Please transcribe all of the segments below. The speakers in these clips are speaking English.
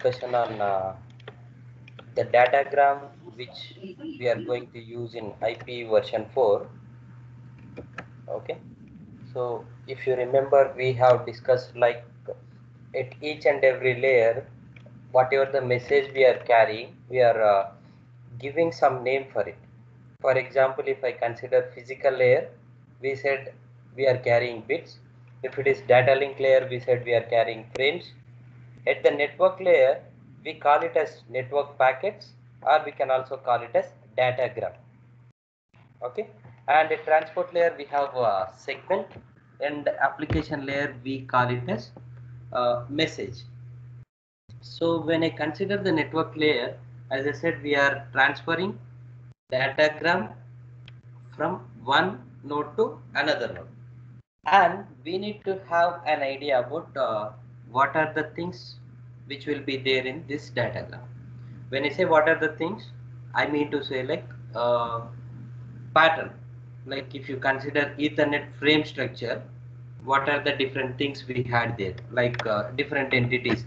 discussion on the datagram which we are going to use in IP version 4. Okay, so if you remember, we have discussed like at each and every layer, whatever the message we are carrying, we are giving some name for it. For example, if I consider physical layer, we said we are carrying bits. If it is data link layer, we said we are carrying frames. At the network layer, we call it as network packets, or we can also call it as datagram. Okay, and at transport layer we have segment, and application layer we call it as message. So when I consider the network layer, as I said, we are transferring datagram from one node to another node, and we need to have an idea about what are the things which will be there in this datagram. When I say what are the things, I mean to say like pattern. Like if you consider Ethernet frame structure, what are the different things we had there? Like different entities,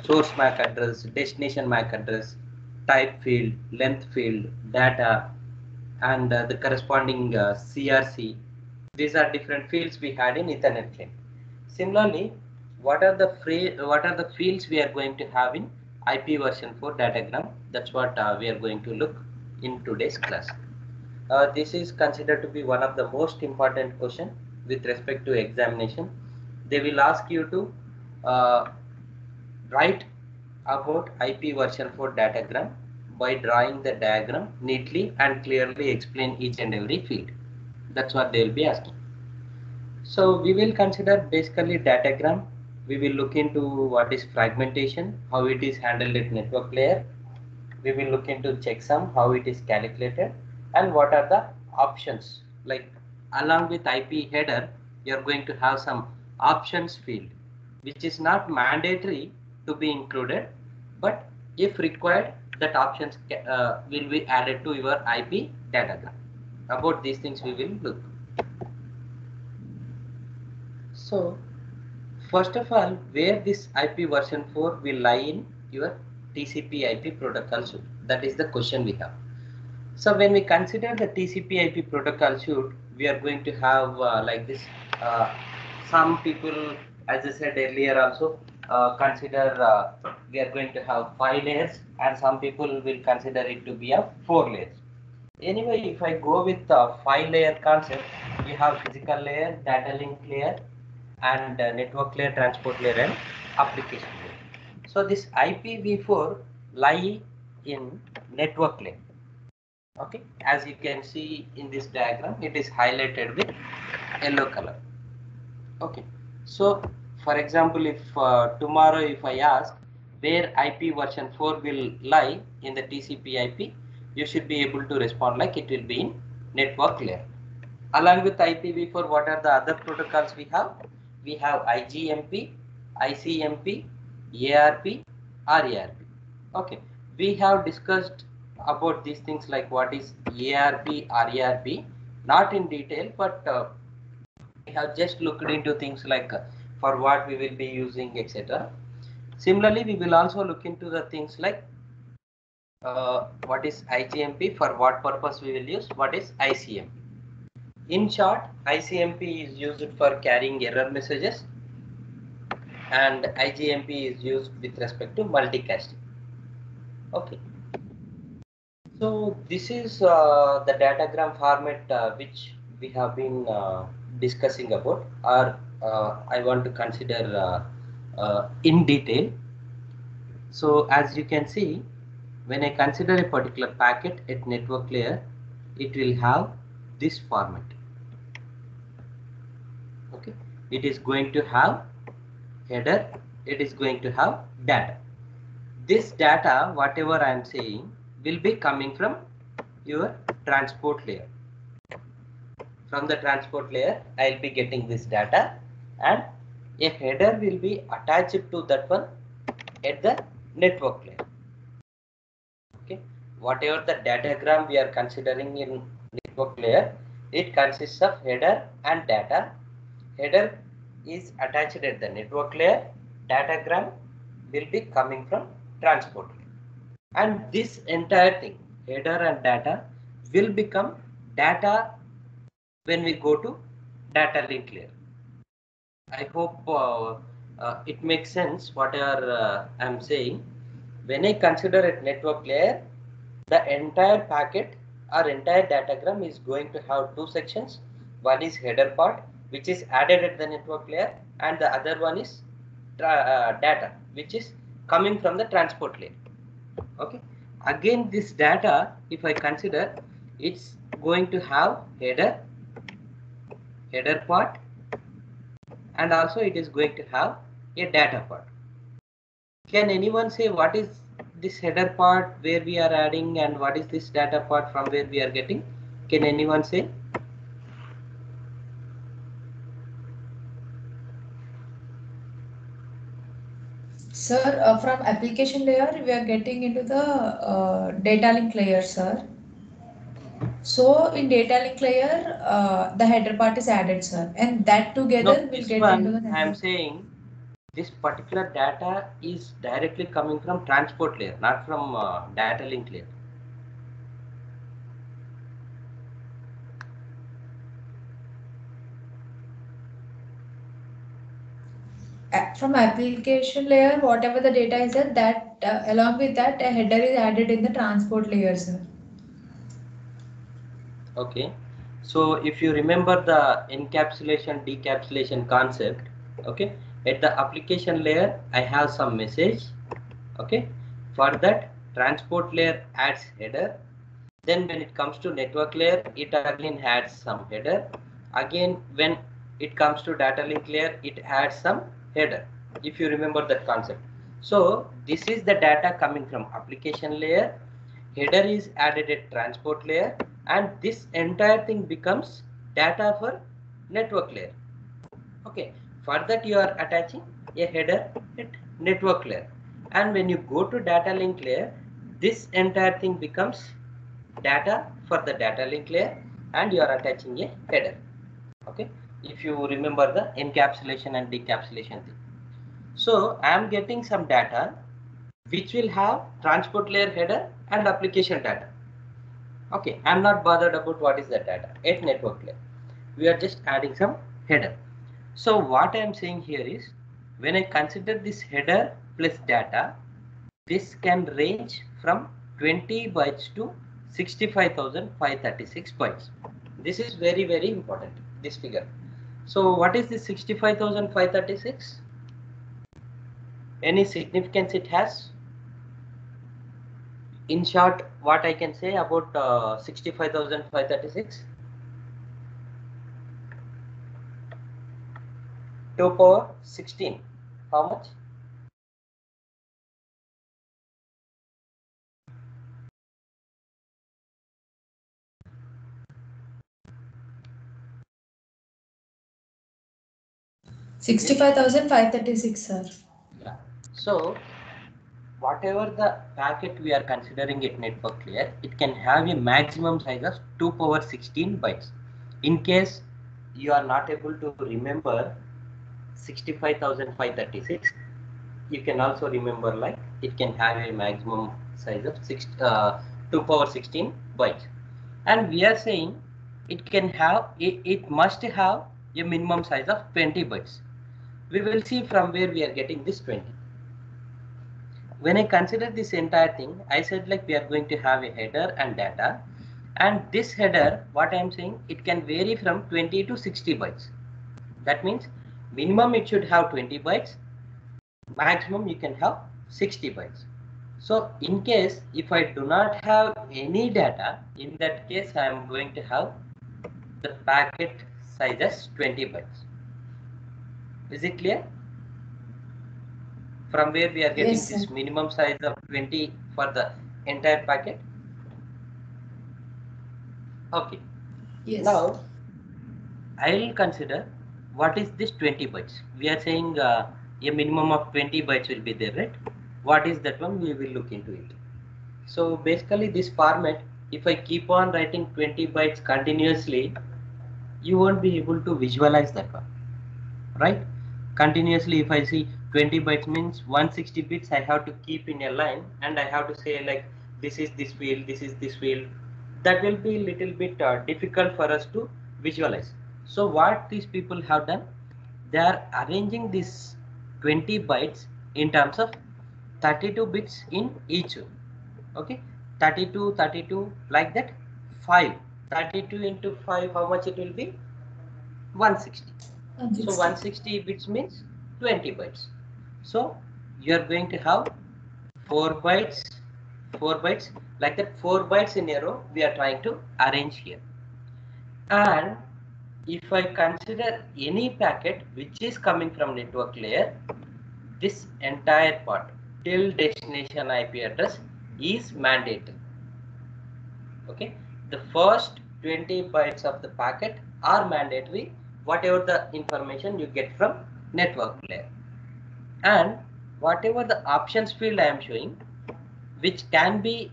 source MAC address, destination MAC address, type field, length field, data, and the corresponding CRC. These are different fields we had in Ethernet frame. Similarly, what are the fields we are going to have in IP version 4 datagram? That's what we are going to look in today's class. This is considered to be one of the most important question with respect to examination. They will ask you to write about IP version 4 datagram by drawing the diagram neatly and clearly explain each and every field. That's what they will be asking. So we will consider basically datagram. We will look into what is fragmentation, how it is handled at network layer. We will look into checksum, how it is calculated, and what are the options. Like along with IP header, you are going to have some options field, which is not mandatory to be included, but if required, that options will be added to your IP datagram. About these things we will look. So first of all, where this IP version 4 will lie in your TCP IP protocol suite? That is the question we have. So when we consider the TCP IP protocol suite, we are going to have like this. Uh, some people, as I said earlier, also consider we are going to have 5 layers, and some people will consider it to be a 4 layers. Anyway, if I go with the 5 layer concept, you have physical layer, data link layer, and network layer, transport layer, and application layer. So this IPv4 lie in network layer. Okay, as you can see in this diagram, it is highlighted with yellow color. Okay, so for example, if tomorrow if I ask where IP version 4 will lie in the TCP IP, you should be able to respond like it will be in network layer. Along with IPv4, what are the other protocols we have? We have IGMP, ICMP, ARP, RARP. Okay, we have discussed about these things like what is ARP, RARP, not in detail, but we have just looked into things like for what we will be using, etc. Similarly, we will also look into the things like what is IGMP, for what purpose we will use, what is ICMP. In short, ICMP is used for carrying error messages, and IGMP is used with respect to multicasting. Okay. So this is the datagram format which we have been discussing about, or I want to consider in detail. So as you can see, when I consider a particular packet at network layer, it will have this format. Okay, it is going to have header, it is going to have data. This data, whatever I am saying, will be coming from your transport layer. From the transport layer, I will be getting this data, and a header will be attached to that one at the network layer. Okay, whatever the datagram we are considering in network layer, it consists of header and data. Header is attached at the network layer. Datagram will be coming from transport layer. And this entire thing, header and data, will become data when we go to data link layer. I hope it makes sense whatever I'm saying. When I consider a network layer, the entire packet or entire datagram is going to have two sections. One is header part, which is added at the network layer, and the other one is data, which is coming from the transport layer. Okay. Again, this data, if I consider, it's going to have header part, and also it is going to have a data part. Can anyone say what is this header part where we are adding, and what is this data part from where we are getting? Can anyone say? Sir, from application layer, we are getting into the data link layer, sir. So in data link layer, the header part is added, sir, and that together will get into the network. I am saying this particular data is directly coming from transport layer, not from data link layer. From application layer, whatever the data is there, that along with that, a header is added in the transport layer, sir. Okay, so if you remember the encapsulation decapsulation concept, okay, at the application layer I have some message. Okay, for that transport layer adds header. Then when it comes to network layer, it again adds some header. Again, when it comes to data link layer, it adds some header, if you remember that concept. So this is the data coming from application layer, header is added at transport layer, and this entire thing becomes data for network layer. Okay, for that you are attaching a header at network layer, and when you go to data link layer, this entire thing becomes data for the data link layer, and you are attaching a header. Okay, if you remember the encapsulation and decapsulation thing. So I am getting some data which will have transport layer header and application data. Okay, I am not bothered about what is the data at network layer. We are just adding some header. So what I am saying here is, when I consider this header plus data, this can range from 20 bytes to 65,536 bytes. This is very, very important, this figure. So what is this 65,536? Any significance it has? In short, what I can say about 65,536? 2 power 16. How much? $65,536, sir. Yeah. So whatever the packet we are considering at network layer, it can have a maximum size of 2 power 16 bytes. In case you are not able to remember 65,536, you can also remember like it can have a maximum size of 2 power 16 bytes. And we are saying it can have, it must have a minimum size of 20 bytes. We will see from where we are getting this 20. When I consider this entire thing, I said like we are going to have a header and data, and this header, what I am saying, it can vary from 20 to 60 bytes. That means minimum it should have 20 bytes, maximum you can have 60 bytes. So in case if I do not have any data, in that case I am going to have the packet size as 20 bytes. Is it clear? From where we are getting Yes, this sir. minimum size of 20 for the entire packet. Okay. Yes. Now I will consider what is this 20 bytes. We are saying a minimum of 20 bytes will be there, right? What is that one? We will look into it. So basically this format, if I keep on writing 20 bytes continuously, you won't be able to visualize that one, right? Continuously if I see 20 bytes means 160 bits I have to keep in a line, and I have to say like this is this field, this is this field. That will be little bit difficult for us to visualize. So what these people have done, they are arranging this 20 bytes in terms of 32 bits in each. Okay, 32 32 like that. 5 32 into 5, how much it will be? 160. So 160 bits means 20 bytes. So you are going to have 4 bytes, 4 bytes, like that. 4 bytes in a row we are trying to arrange here. And if I consider any packet which is coming from network layer, this entire part till destination IP address is mandatory. Okay, the first 20 bytes of the packet are mandatory, whatever the information you get from network layer. And whatever the options field I am showing, which can be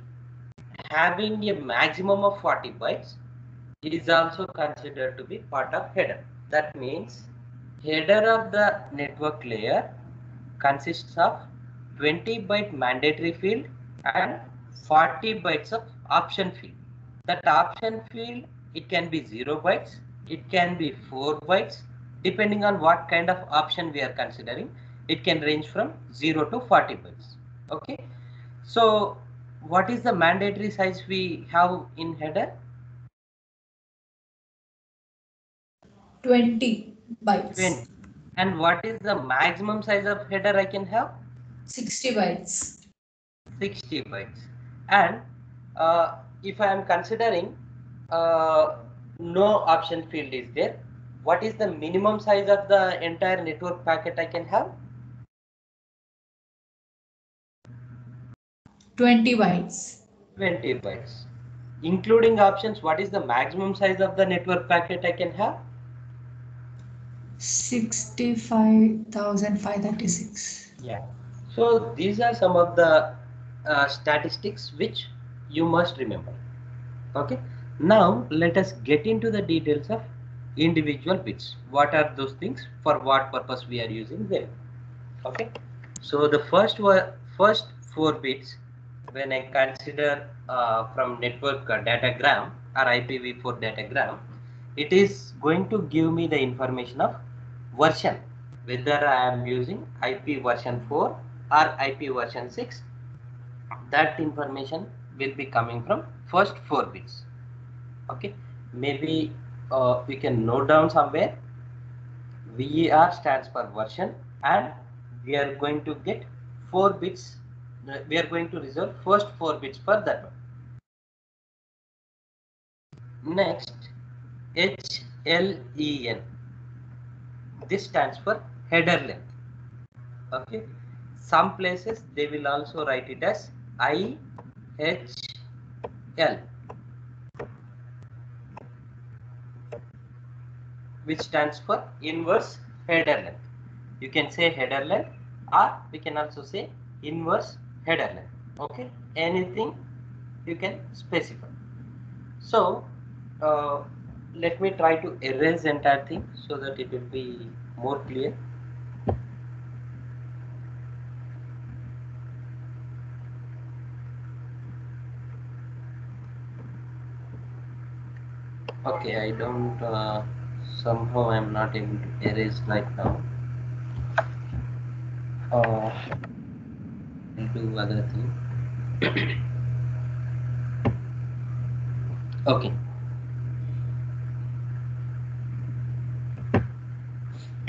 having a maximum of 40 bytes, is also considered to be part of header. That means header of the network layer consists of 20 byte mandatory field and 40 bytes of option field. That option field, it can be 0 bytes, it can be 4 bytes, depending on what kind of option we are considering. It can range from 0 to 40 bytes. Okay, so what is the mandatory size we have in header? 20 bytes. 20. And what is the maximum size of header I can have? 60 bytes. 60 bytes. And if I am considering no option field is there, what is the minimum size of the entire network packet I can have? 20 bytes. 20 bytes. Including options, what is the maximum size of the network packet I can have? 65,536. Yeah. So these are some of the statistics which you must remember. Okay. Now let us get into the details of individual bits. What are those things? For what purpose we are using them? Okay. So the first 4 bits, when I consider from network datagram or IPv4 datagram, it is going to give me the information of version, whether I am using IP version 4 or IP version 6. That information will be coming from first 4 bits. Okay, maybe we can note down somewhere. VER stands for version, and we are going to get 4 bits. We are going to reserve first 4 bits for that one. Next, HLEN. This stands for header length. Okay, some places they will also write it as IHL, which stands for inverse header length. You can say header length, or we can also say inverse header length. Okay, anything you can specify. So let me try to erase the entire thing so that it will be more clear. Okay, I don't somehow I am not able to erase right now. I'll do other thing. Okay.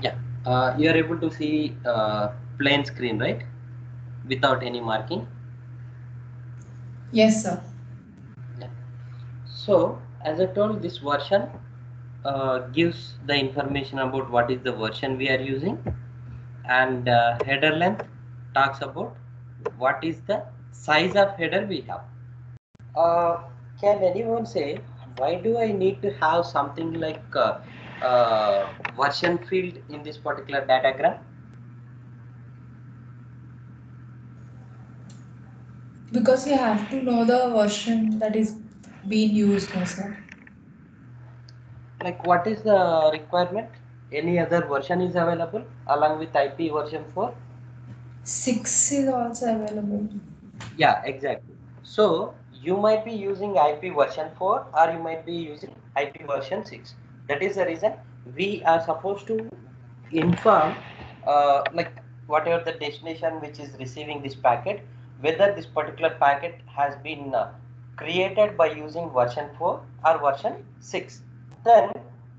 Yeah, you are able to see plain screen, right? Without any marking. Yes, sir. Yeah. So as I told, this version gives the information about what is the version we are using, and header length talks about what is the size of header we have. Can anyone say why do I need to have something like version field in this particular datagram? Because you have to know the version that is being used, no, sir. Like what is the requirement? Any other version is available along with IP version 4? 6 is also available. Yeah, exactly. So you might be using IP version 4 or you might be using IP version 6. That is the reason we are supposed to inform like whatever the destination which is receiving this packet, whether this particular packet has been created by using version 4 or version 6. Then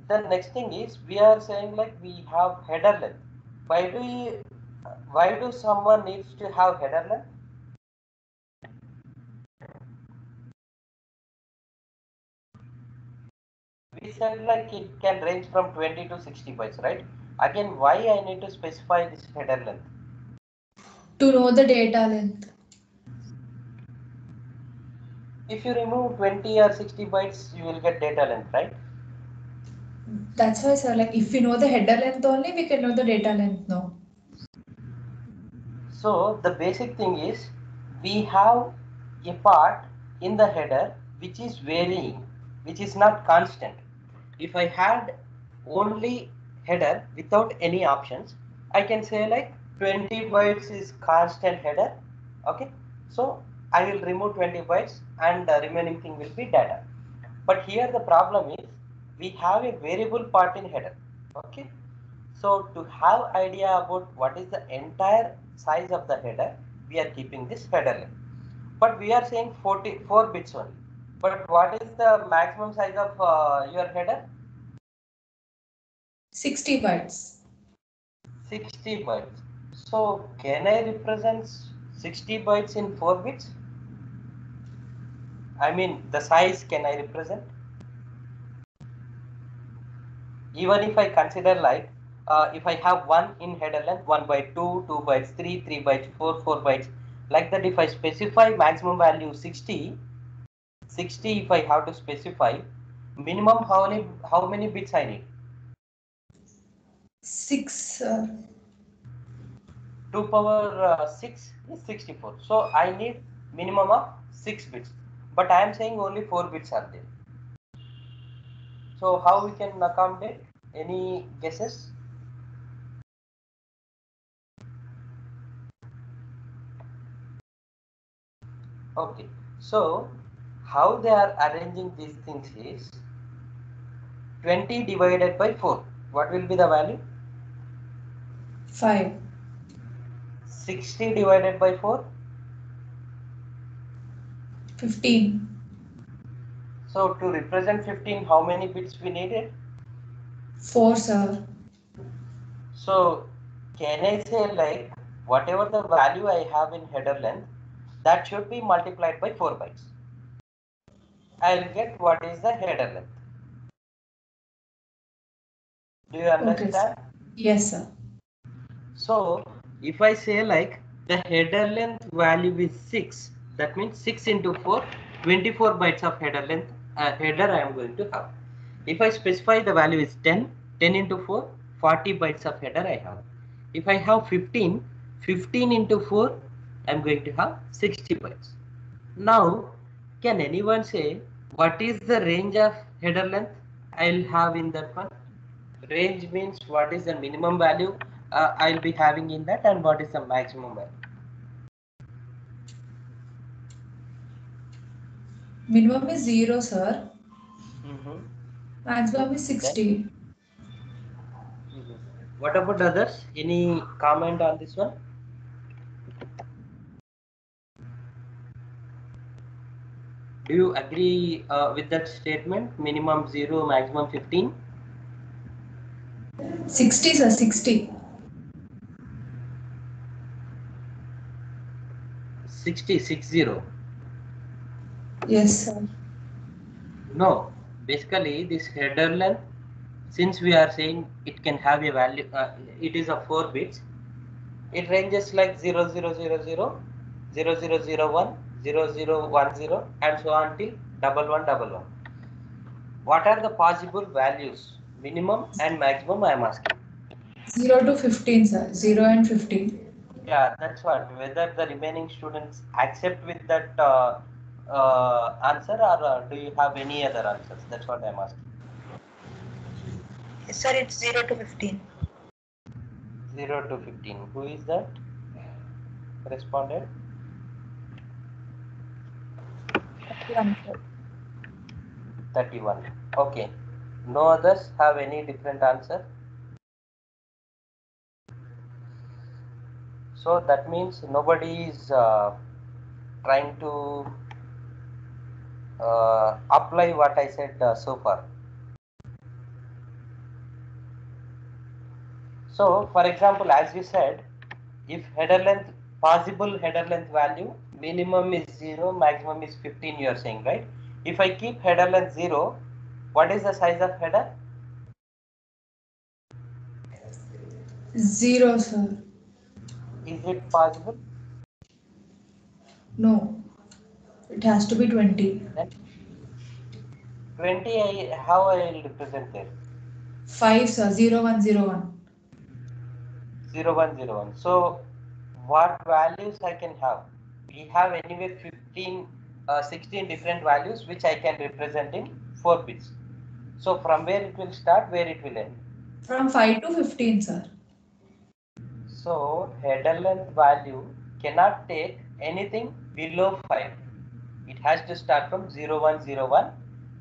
the next thing is we are saying like we have header length. Why do you, why do someone needs to have header length? We said like it can range from 20 to 60 bytes, right? Again, why I need to specify this header length? To know the data length. If you remove 20 or 60 bytes, you will get data length, right? That's why, sir, like if we know the header length only, we can know the data length now. So the basic thing is we have a part in the header which is varying, which is not constant. If I had only header without any options, I can say like 20 bytes is constant header. Okay, so I will remove 20 bytes and the remaining thing will be data. But here the problem is we have a variable part in header. Okay, so to have idea about what is the entire size of the header, we are keeping this header length. But we are saying 44 bits only. But what is the maximum size of your header? 60 bytes. 60 bytes. So can I represent 60 bytes in 4 bits? I mean the size can I represent? Even if I consider like if I have 1 in header length, 1 byte 2, 2 bytes 3, 3 bytes 4, 4 bytes, like that if I specify maximum value 60, 60 if I have to specify, minimum how many bits I need? 6. 2 power 6 is 64. So I need minimum of 6 bits. But I am saying only 4 bits are there. So how we can accommodate? Any guesses? Okay. So how they are arranging these things is 20 divided by 4. What will be the value? 5. 60 divided by 4. 15. So to represent 15, how many bits we needed? 4, sir. So can I say like whatever the value I have in header length, that should be multiplied by 4 bytes. I'll get what is the header length. Do you Okay, sir. understand? Yes, sir. So if I say like the header length value is 6, that means 6 into 4, 24 bytes of header length header I am going to have. If I specify the value is 10, 10 into 4, 40 bytes of header I have. If I have 15, 15 into 4, I am going to have 60 bytes. Now, can anyone say what is the range of header length I'll have in that one? Range means what is the minimum value I'll be having in that and what is the maximum value. Minimum is 0, sir. Mm-hmm. Maximum is Then, 60. what about others? Any comment on this one? Do you agree with that statement? Minimum 0, maximum 15? 60, sir. 60. 60, 60. Yes, sir. No, basically this header length, since we are saying it can have a value, it is of 4 bits, it ranges like 0000, 0001, 0010 and so on till 1111. What are the possible values? Minimum and maximum I am asking. 0 to 15, sir. 0 and 15. Yeah, that's what. Whether the remaining students accept with that answer or do you have any other answers? That's what I'm asking. Sir, it's 0 to 15. 0 to 15. Who is that? responded? 31, sir. 31. Okay. No others have any different answer? So that means nobody is trying to apply what I said so far. So for example, as you said, if header length, possible header length value, minimum is 0, maximum is 15, you are saying, right? If I keep header length 0, what is the size of header? 0, sir. Is it possible? No, it has to be 20. Then 20, how I will represent there? 5, sir. 0101. 0101. So what values I can have? We have anyway 15, 16 different values which I can represent in 4 bits. So from where it will start, where it will end? From 5 to 15, sir. So header length value cannot take anything below 5. It has to start from 0101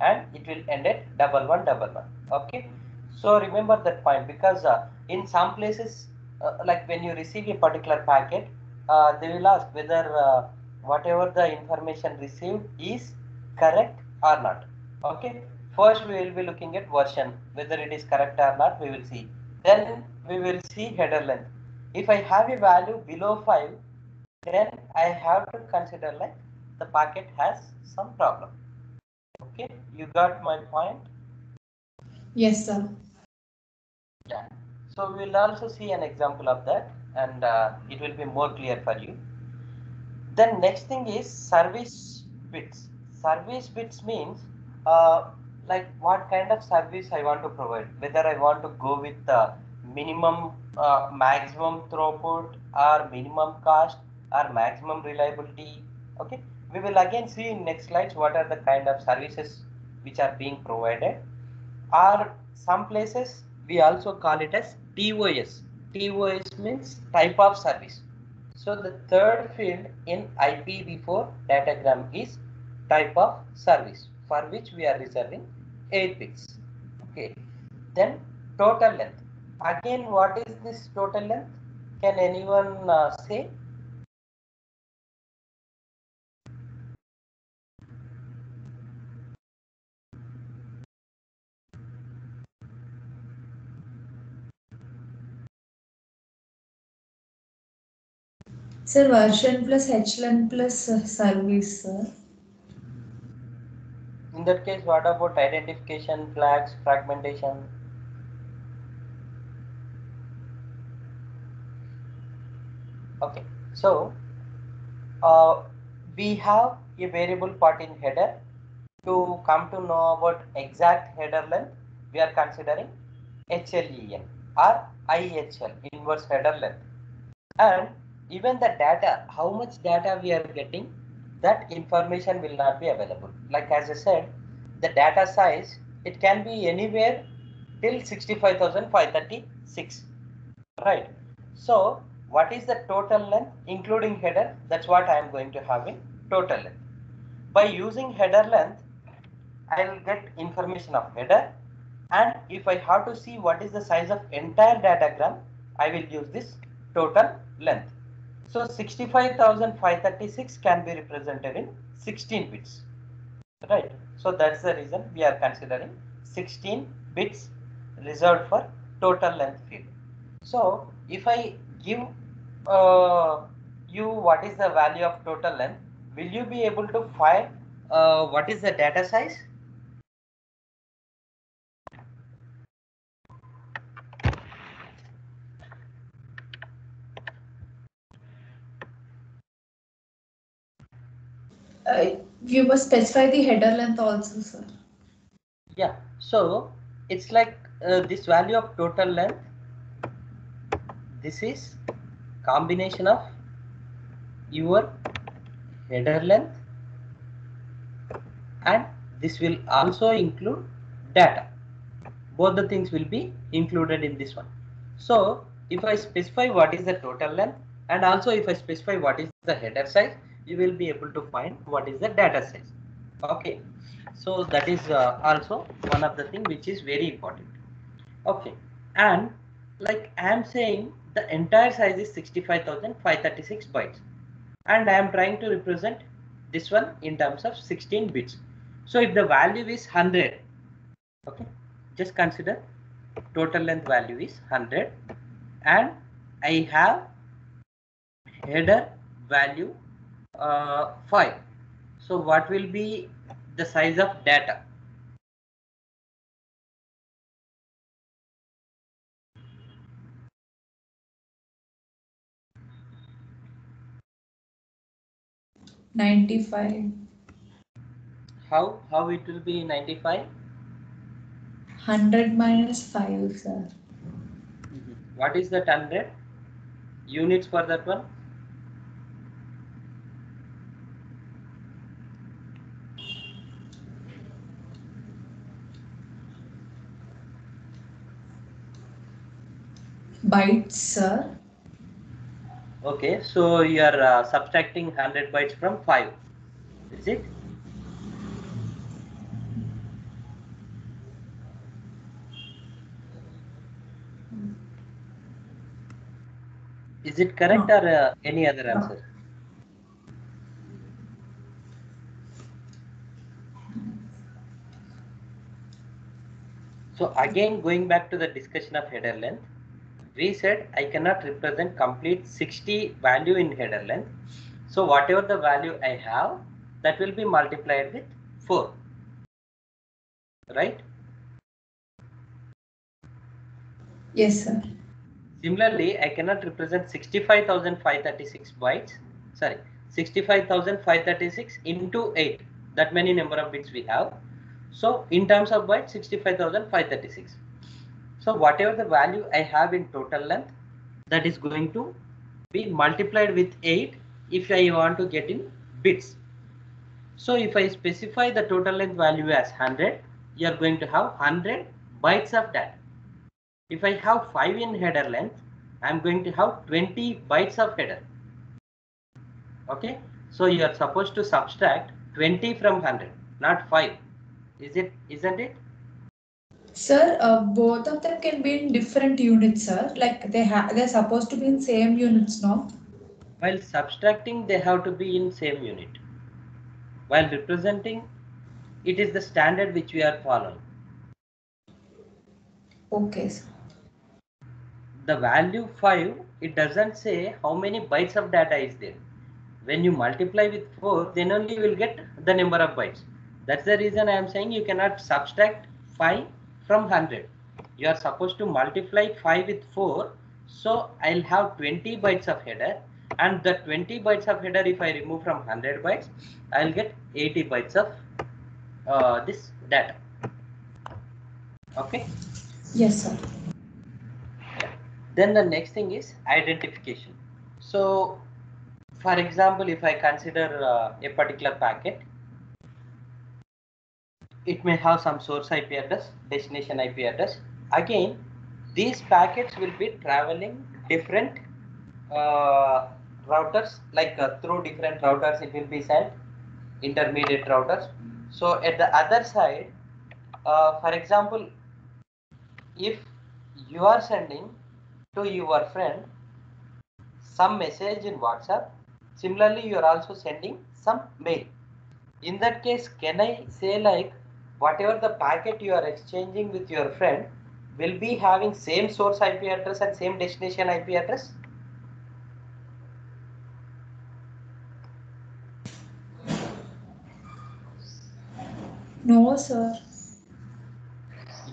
and it will end at 1111. Okay. So remember that point, because in some places, like when you receive a particular packet, they will ask whether whatever the information received is correct or not. Okay. First we will be looking at version, whether it is correct or not, we will see. Then we will see header length. If I have a value below 5, then I have to consider like the packet has some problem. Okay, you got my point? Yes, sir. Yeah. So we'll also see an example of that, and it will be more clear for you. Then next thing is service bits. Service bits means like what kind of service I want to provide. Whether I want to go with minimum, maximum throughput, or minimum cost, or maximum reliability. Okay, we will again see in next slides what are the kind of services which are being provided. Or some places we also call it as TOS. TOS means type of service. So the third field in IPv4 datagram is type of service, for which we are reserving 8 bits. Okay. Then total length. Again, what is this total length? Can anyone say? Sir, version plus HLN plus service, sir. In that case, what about identification, flags, fragmentation? Okay. So we have a variable part in header. To come to know about exact header length, we are considering HLEN or IHL, inverse header length. And even the data, how much data we are getting, that information will not be available. Like as I said, the data size, it can be anywhere till 65,536, right? So what is the total length including header? That's what I am going to have in total length. By using header length, I will get information of header, and if I have to see what is the size of entire datagram, I will use this total length. So 65,536 can be represented in 16 bits, right? So that's the reason we are considering 16 bits reserved for total length field. So if I give you what is the value of total length, will you be able to find what is the data size? You must specify the header length also, sir. Yeah, so it's like this value of total length, this is combination of your header length, and this will also include data. Both the things will be included in this one. So if I specify what is the total length, And also if I specify what is the header size, you will be able to find what is the data size. Okay, so that is also one of the thing which is very important. Okay, and like I am saying the entire size is 65,536 bytes, and I am trying to represent this one in terms of 16 bits. So if the value is 100, okay, just consider total length value is 100 and I have header value 5. So what will be the size of data? $95. How it will be 95? 100 minus 5, sir. What is that 100 units for that one? Bytes, sir. Okay, so you are subtracting 100 bytes from 5, is it? Is it correct No. or any other No. answer? So again, going back to the discussion of header length, we said I cannot represent complete 60 value in header length. So whatever the value I have, that will be multiplied with 4, right? Yes, sir. Similarly, I cannot represent 65,536 bytes, sorry, 65,536 into 8, that many number of bits we have. So in terms of bytes, 65,536. So whatever the value I have in total length, that is going to be multiplied with 8 if I want to get in bits. So if I specify the total length value as 100, you are going to have 100 bytes of data. If I have 5 in header length, I am going to have 20 bytes of header. Okay, so you are supposed to subtract 20 from 100, not 5. Isn't it? Sir, both of them can be in different units, sir. Like they're supposed to be in same units, no? While subtracting, they have to be in same unit. While representing, it is the standard which we are following. Okay, sir. The value 5, it doesn't say how many bytes of data is there. When you multiply with 4, then only you will get the number of bytes. That's the reason I am saying you cannot subtract 5 from 100. You are supposed to multiply 5 with 4. So I'll have 20 bytes of header, and the 20 bytes of header, if I remove from 100 bytes, I'll get 80 bytes of this data. Okay. Yes, sir. Then the next thing is identification. So for example, if I consider a particular packet, it may have some source IP address, destination IP address. Again, these packets will be traveling different routers, like through different routers it will be sent, intermediate routers. So at the other side, for example, if you are sending to your friend some message in WhatsApp, similarly you are also sending some mail. In that case, can I say like whatever the packet you are exchanging with your friend will be having same source IP address and same destination IP address? No, sir.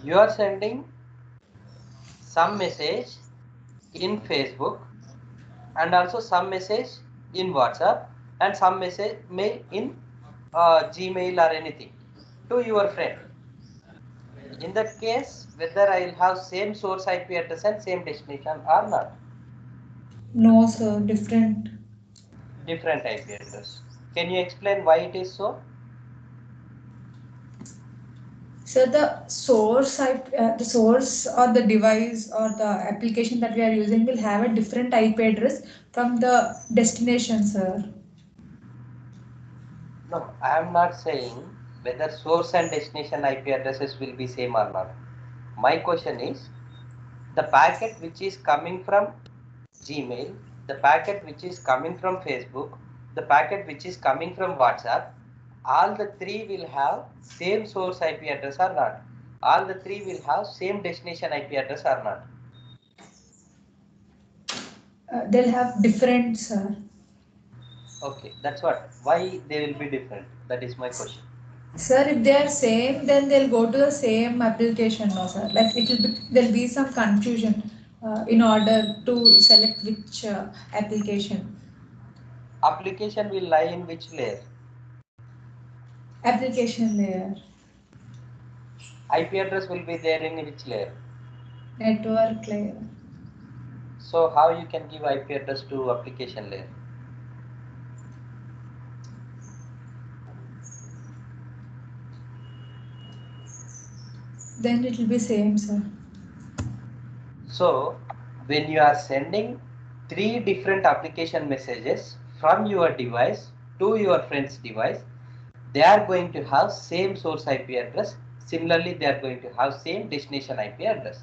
You are sending some message in Facebook and also some message in WhatsApp and some message mail in Gmail or anything to your friend. In that case, whether I will have same source IP address and same destination or not? No, sir. Different. Different IP address. Can you explain why it is so? So the source or the device or the application that we are using will have a different IP address from the destination, sir. No, I am not saying whether source and destination IP addresses will be same or not. My question is the packet which is coming from Gmail, the packet which is coming from Facebook, the packet which is coming from WhatsApp, all the three will have same source IP address or not? All the three will have same destination IP address or not? They'll have different, sir. Okay, that's what. Why they will be different? That is my question. Sir, if they are same, then they'll go to the same application, no, sir. Like there'll be some confusion in order to select which application. Application will lie in which layer? Application layer, IP address will be there in which layer? network layer. So how you can give IP address to application layer? Then it will be same, sir. So when you are sending three different application messages from your device to your friend's device, they are going to have same source IP address. Similarly, they are going to have same destination IP address.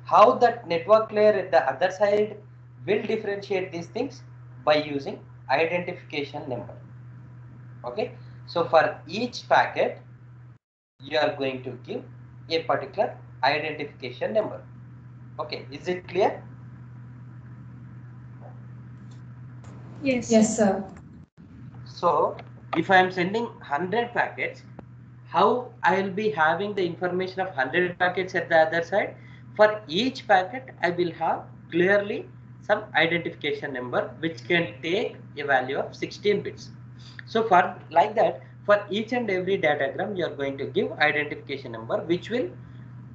How that network layer at the other side will differentiate these things? By using identification number. Okay, so for each packet you are going to give a particular identification number. Okay, is it clear? Yes, sir. So if I am sending 100 packets, how I will be having the information of 100 packets at the other side? For each packet, I will have clearly some identification number which can take a value of 16 bits. So for like that, for each and every datagram, you are going to give identification number which will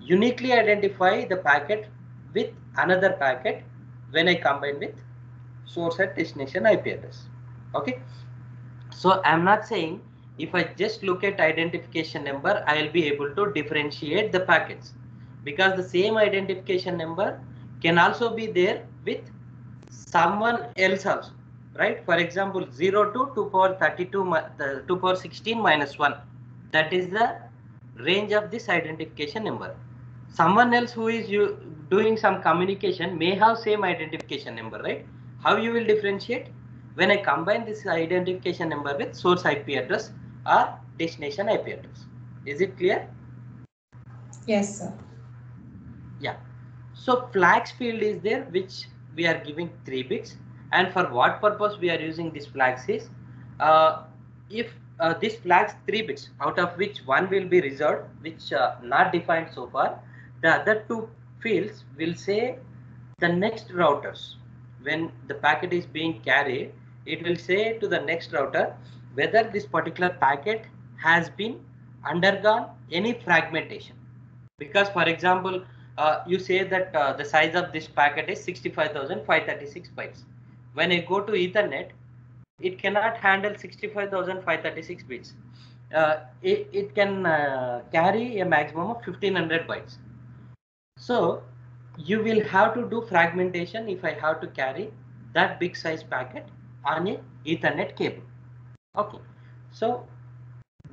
uniquely identify the packet with another packet when I combine with source and destination IP address. Okay. So I'm not saying if I just look at identification number, I will be able to differentiate the packets, because the same identification number can also be there with someone else also, right? For example, 0 to 2 power 32, 2 power 16 minus 1. That is the range of this identification number. Someone else who is doing some communication may have same identification number, right? How you will differentiate? When I combine this identification number with source IP address or destination IP address. Is it clear? Yes, sir. Yeah. So flags field is there, which we are giving 3 bits. And for what purpose we are using this flags is, if this flags 3 bits, out of which one will be reserved, which not defined so far, the other 2 fields will say the next routers. When the packet is being carried, it will say to the next router whether this particular packet has been undergone any fragmentation. Because for example, you say that the size of this packet is 65,536 bytes. When I go to Ethernet, it cannot handle 65,536 bits. It can carry a maximum of 1500 bytes. So you will have to do fragmentation if I have to carry that big size packet on a Ethernet cable. Okay, so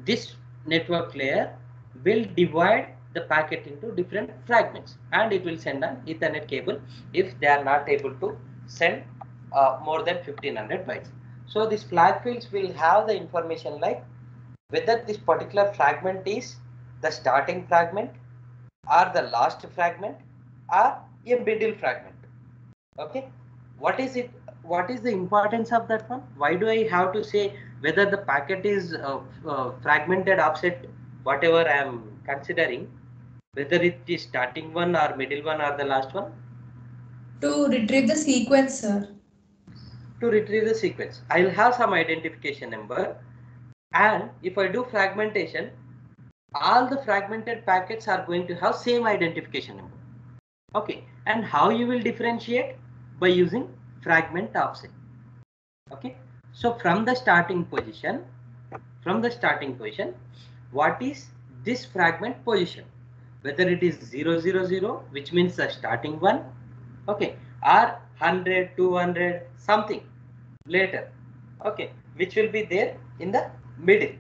this network layer will divide the packet into different fragments, and it will send an Ethernet cable if they are not able to send more than 1500 bytes. So these flag fields will have the information like whether this particular fragment is the starting fragment or the last fragment or a middle fragment. Okay, what is it? What is the importance of that one? Why do I have to say whether the packet is fragmented offset, whatever I am considering, whether it is starting one or middle one or the last one? To retrieve the sequence, sir. To retrieve the sequence, I'll have some identification number, and if I do fragmentation, all the fragmented packets are going to have same identification number. Okay, and how you will differentiate? By using fragment offset. Okay, so from the starting position, what is this fragment position, whether it is 000, which means the starting one, okay, or 100, 200, something later, okay, which will be there in the middle.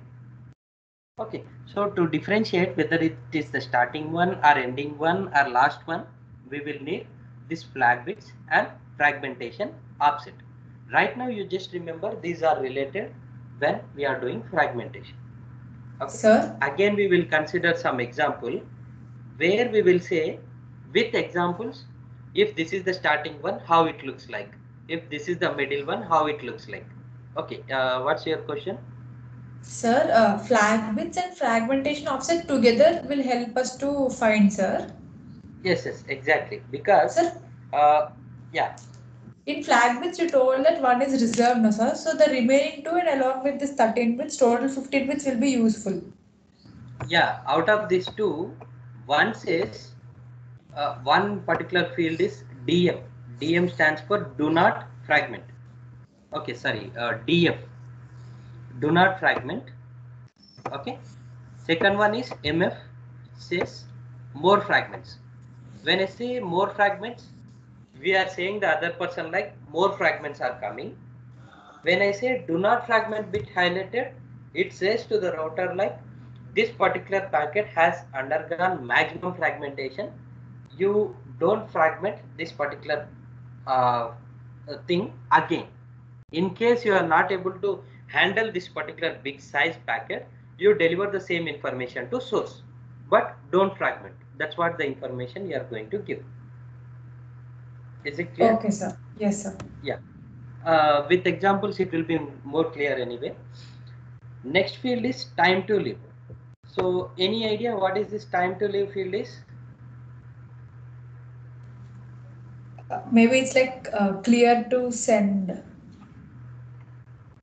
Okay, so to differentiate whether it is the starting one or ending one or last one, we will need this flag bits and fragmentation offset. Right now you just remember these are related when we are doing fragmentation. Okay. Sir? Again we will consider some example where we will say with examples, if this is the starting one, how it looks like. If this is the middle one, how it looks like. Okay, what's your question? Sir, flag bits and fragmentation offset together will help us to find, sir. Yes, exactly. Because, Sir, yeah, in flag bits you told that one is reserved, no sir. So the remaining two and along with this 13 bits, total 15 bits will be useful. yeah. Out of these two, one says one particular field is DM. DM stands for do not fragment. Okay, sorry, DF, do not fragment. Okay. Second one is MF, says more fragments. When I say more fragments, we are saying the other person like more fragments are coming. When I say do not fragment bit highlighted, it says to the router like this particular packet has undergone maximum fragmentation. You don't fragment this particular thing again. In case you are not able to handle this particular big size packet, you deliver the same information to source, but don't fragment. That's what the information you are going to give. Is it clear? Okay, sir. Yes, sir. Yeah. With examples, it will be more clear anyway. Next field is time to live. So any idea what is this time to live field is? Maybe it's like clear to send.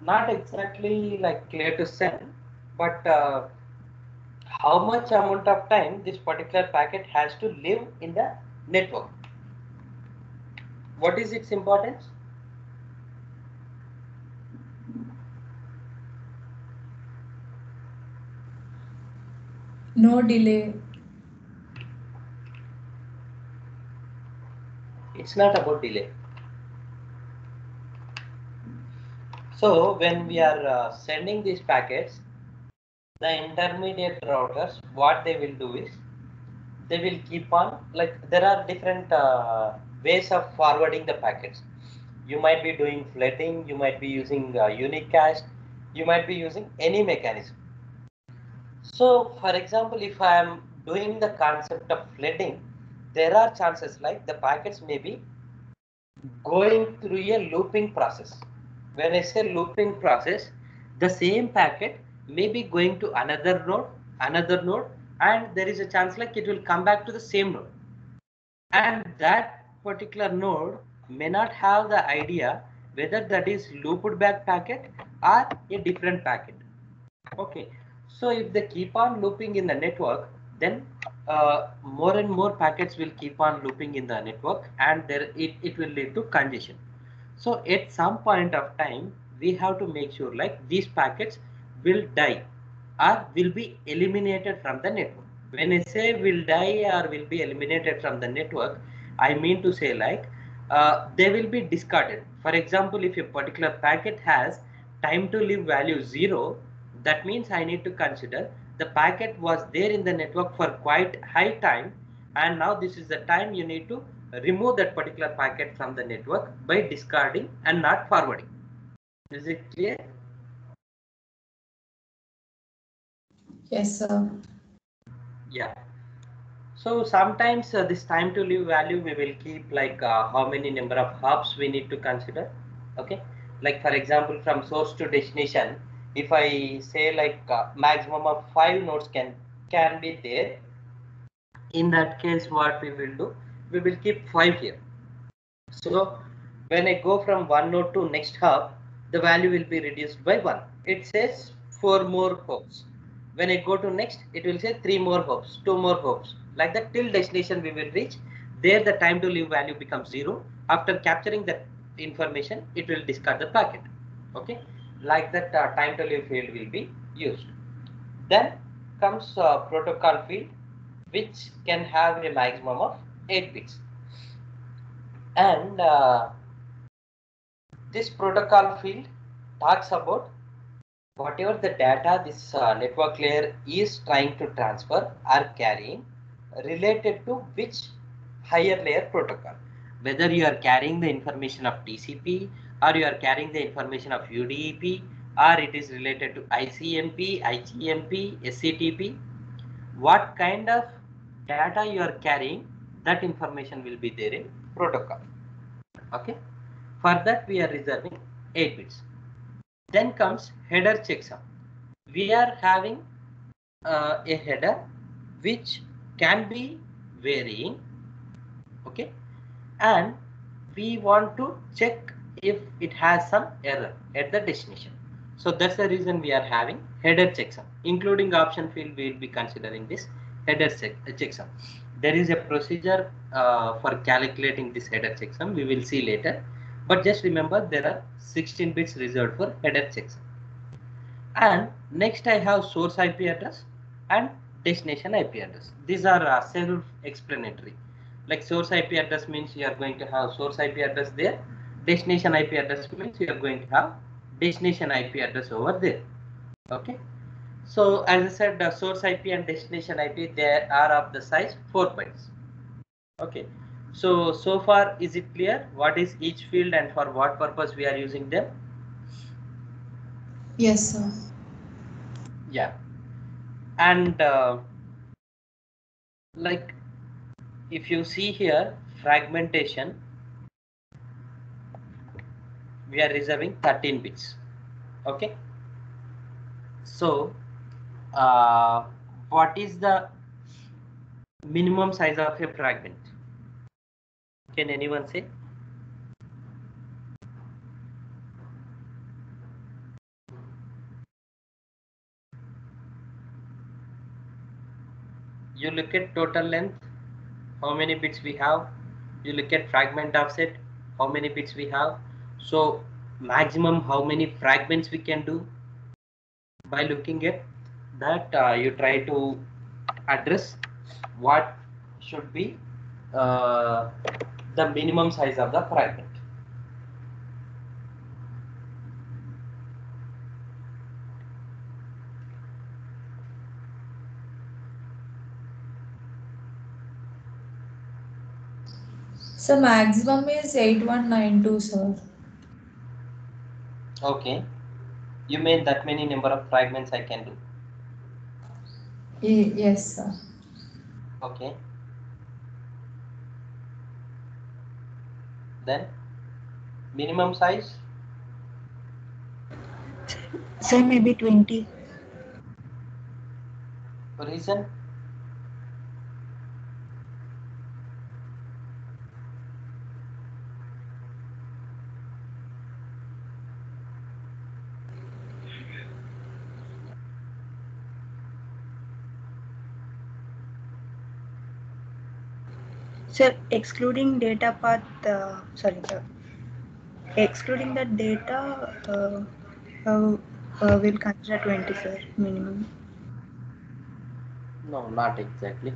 Not exactly like clear to send, but how much amount of time this particular packet has to live in the network. What is its importance? No delay. It's not about delay. So when we are sending these packets, the intermediate routers, what they will do is they will keep on, like there are different ways of forwarding the packets. You might be doing flooding, you might be using unicast, you might be using any mechanism. So for example, if I am doing the concept of flooding, there are chances like the packets may be going through a looping process. When I say looping process, the same packet may be going to another node, and there is a chance like it will come back to the same node. And that particular node may not have the idea whether that is looped back packet or a different packet. Okay, so if they keep on looping in the network, then more and more packets will keep on looping in the network, and it will lead to congestion. So at some point of time, we have to make sure like these packets will die or will be eliminated from the network. When I say will die or will be eliminated from the network, I mean to say like they will be discarded. For example, if a particular packet has time to live value 0, that means I need to consider the packet was there in the network for quite high time, and now this is the time you need to remove that particular packet from the network by discarding and not forwarding. Is it clear? Yes, sir. Yeah. So sometimes this time to live value we will keep like how many number of hops we need to consider. Okay, like for example from source to destination, if I say like maximum of 5 nodes can be there, in that case what we will do, we will keep 5 here. So when I go from one node to next hop, the value will be reduced by 1. It says 4 more hops. When I go to next, it will say 3 more hops, 2 more hops. Like that till destination we will reach. There the time to live value becomes 0. After capturing that information, it will discard the packet. Okay, like that time to live field will be used. Then comes protocol field, which can have a maximum of 8 bits. And this protocol field talks about whatever the data this network layer is trying to transfer or carrying related to which higher layer protocol. Whether you are carrying the information of TCP or you are carrying the information of UDP or it is related to ICMP, IGMP, SCTP, what kind of data you are carrying, that information will be there in protocol. Okay. For that we are reserving 8 bits. Then comes header checksum. We are having a header which can be varying, okay, and we want to check if it has some error at the destination. So that's the reason we are having header checksum. Including option field, we will be considering this header checksum. There is a procedure for calculating this header checksum. We will see later. But just remember there are 16 bits reserved for header checksum. And next I have source IP address and destination IP address. These are self-explanatory. Like source IP address means you are going to have source IP address there. Destination IP address means you are going to have destination IP address over there. Okay. So as I said, the source IP and destination IP, they are of the size 4 bytes. Okay. So far is it clear what is each field and for what purpose we are using them? Yes, sir. Yeah. And like if you see here fragmentation, we are reserving 13 bits. Okay. So what is the minimum size of a fragment? Can anyone say? You look at total length, how many bits we have. You look at fragment offset, how many bits we have. So maximum how many fragments we can do. By looking at that, you try to address what should be the minimum size of the fragment. So maximum is 8192, sir. Okay. You mean that many number of fragments I can do? Yes, sir. Okay. Then minimum size? Sir, maybe 20. Reason? Sir, excluding data path, excluding the data, we'll consider 20, sir, minimum. No, not exactly.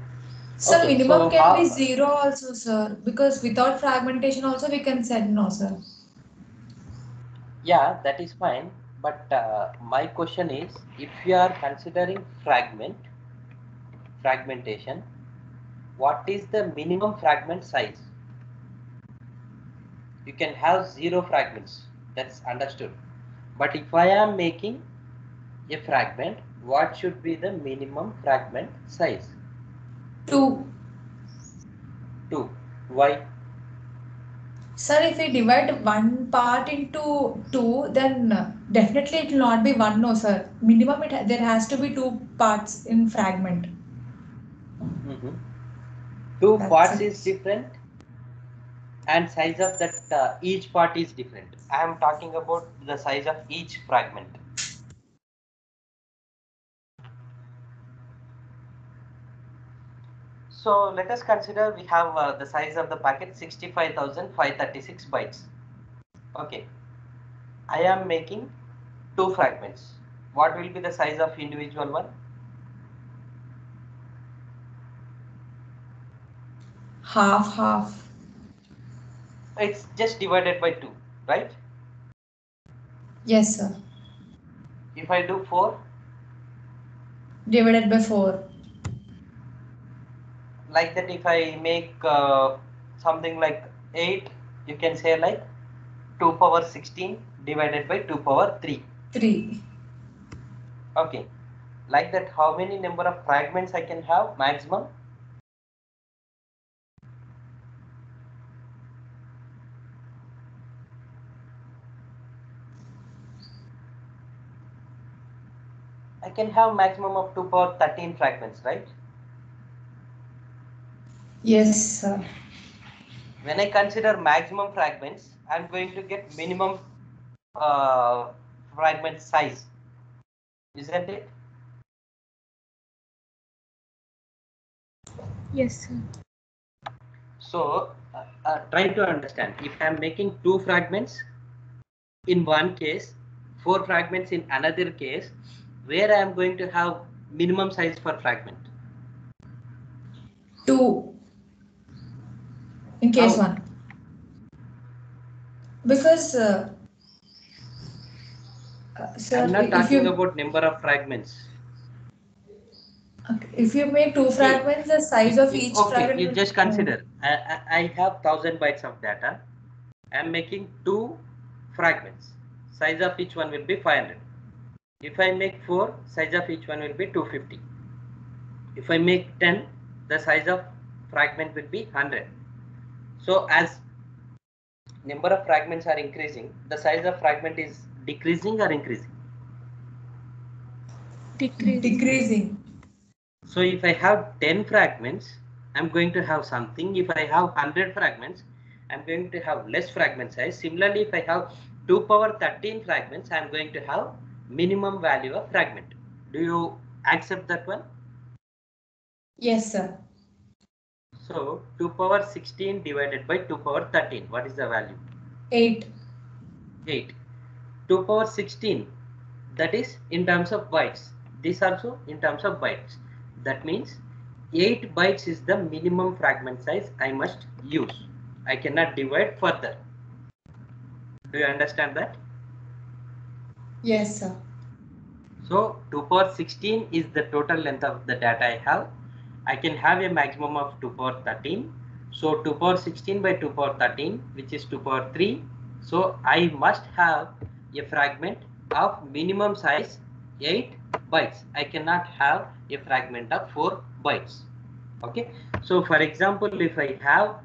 So Okay, minimum so can be how? 0 also, sir, because without fragmentation also we can set no, sir. Yeah, that is fine. But my question is, if you are considering fragmentation, what is the minimum fragment size? You can have 0 fragments. That's understood. But if I am making a fragment, what should be the minimum fragment size? 2. 2. Why? Sir, if we divide one part into 2, then definitely it will not be 1, no, sir. Minimum there has to be 2 parts in fragment. Two That's parts it. is different and size of that each part is different. I am talking about the size of each fragment. So let us consider we have the size of the packet 65,536 bytes. Okay, I am making 2 fragments. What will be the size of individual one? half. It's just divided by 2, right? Yes, sir. If I do 4, Divided by 4. like that, if I make something like 8, you can say like 2 power 16 divided by 2 power 3. 3. Okay, like that, how many number of fragments I can have maximum? I can have maximum of 2 power 13 fragments, right? Yes, sir. When I consider maximum fragments, I'm going to get minimum fragment size, isn't it? Yes, sir. So try to understand, if I'm making 2 fragments in one case, 4 fragments in another case, where I am going to have minimum size for fragment? 2 in case How? 1. Because sir, I'm not if talking you about number of fragments. if you make 2 fragments, the size of each Okay, fragment you will just consider, I have 1000 bytes of data. I'm making 2 fragments. Size of each one will be 500. If I make 4, size of each one will be 250. If I make 10, the size of fragment will be 100. So as number of fragments are increasing, the size of fragment is decreasing or increasing? decreasing. So if I have 10 fragments, I'm going to have something. If I have 100 fragments, I'm going to have less fragment size. Similarly, if I have 2 power 13 fragments, I'm going to have minimum value of fragment. Do you accept that one? Yes, sir. So 2 power 16 divided by 2 power 13, what is the value? 8. 8. 2 power 16, that is in terms of bytes. This also in terms of bytes. That means 8 bytes is the minimum fragment size I must use. I cannot divide further. Do you understand that? Yes, sir. So 2 power 16 is the total length of the data I have. I can have a maximum of 2 power 13. So 2 power 16 by 2 power 13, which is 2 power 3. So I must have a fragment of minimum size 8 bytes. I cannot have a fragment of 4 bytes. Okay. So for example, if I have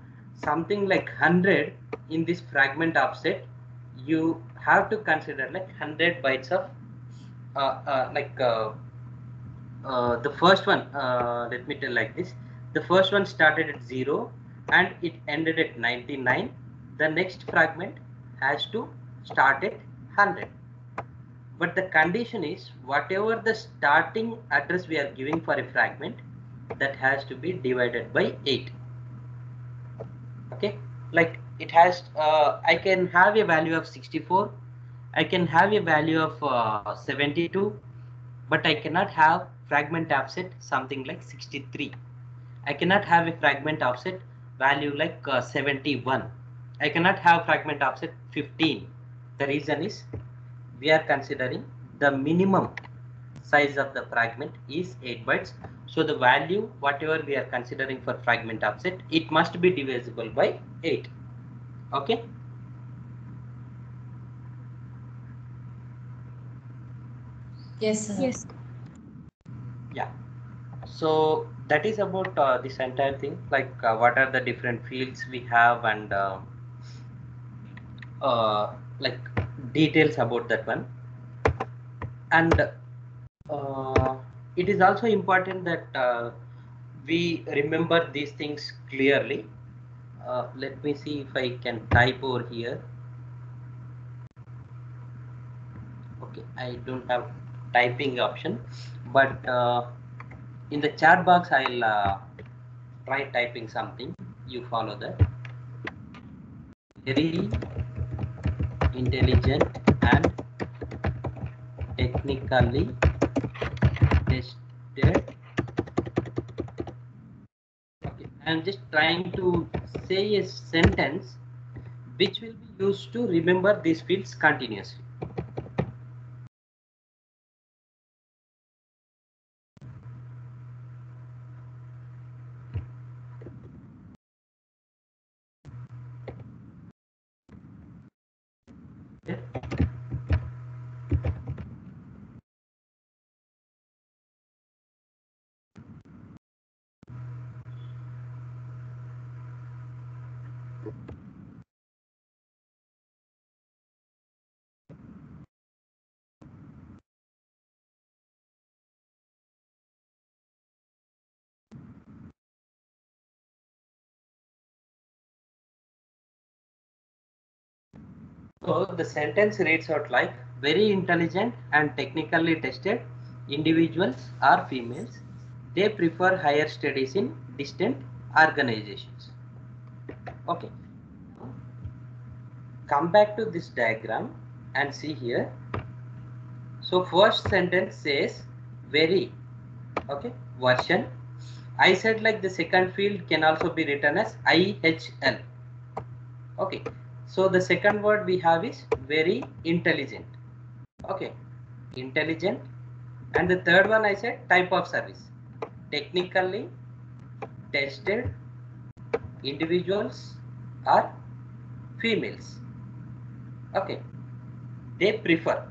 something like 100 in this fragment offset, you have to consider like 100 bytes of the first one, let me tell like this, the first one started at 0 and it ended at 99. The next fragment has to start at 100, but the condition is whatever the starting address we are giving for a fragment, that has to be divided by 8. Okay, like it has I can have a value of 64, I can have a value of 72, but I cannot have fragment offset something like 63. I cannot have a fragment offset value like 71. I cannot have fragment offset 15. The reason is we are considering the minimum size of the fragment is 8 bytes. So the value whatever we are considering for fragment offset, it must be divisible by 8. Okay. Yes, sir. Yes. Yeah. So that is about this entire thing, like what are the different fields we have, and like details about that one. And it is also important that we remember these things clearly. Let me see if I can type over here. Okay, I don't have typing option, but in the chat box I'll try typing something. You follow that. Very intelligent and technically tested. Okay, I'm just trying to say a sentence which will be used to remember these fields continuously. Okay. So the sentence reads out like, very intelligent and technically tested individuals are females. They prefer higher studies in distant organizations. Okay. Come back to this diagram and see here. So first sentence says very, okay, version. I said like the second field can also be written as IHL. Okay. So the second word we have is very intelligent. Okay. Intelligent. And the third one I said type of service. Technically tested individuals are females. Okay. They prefer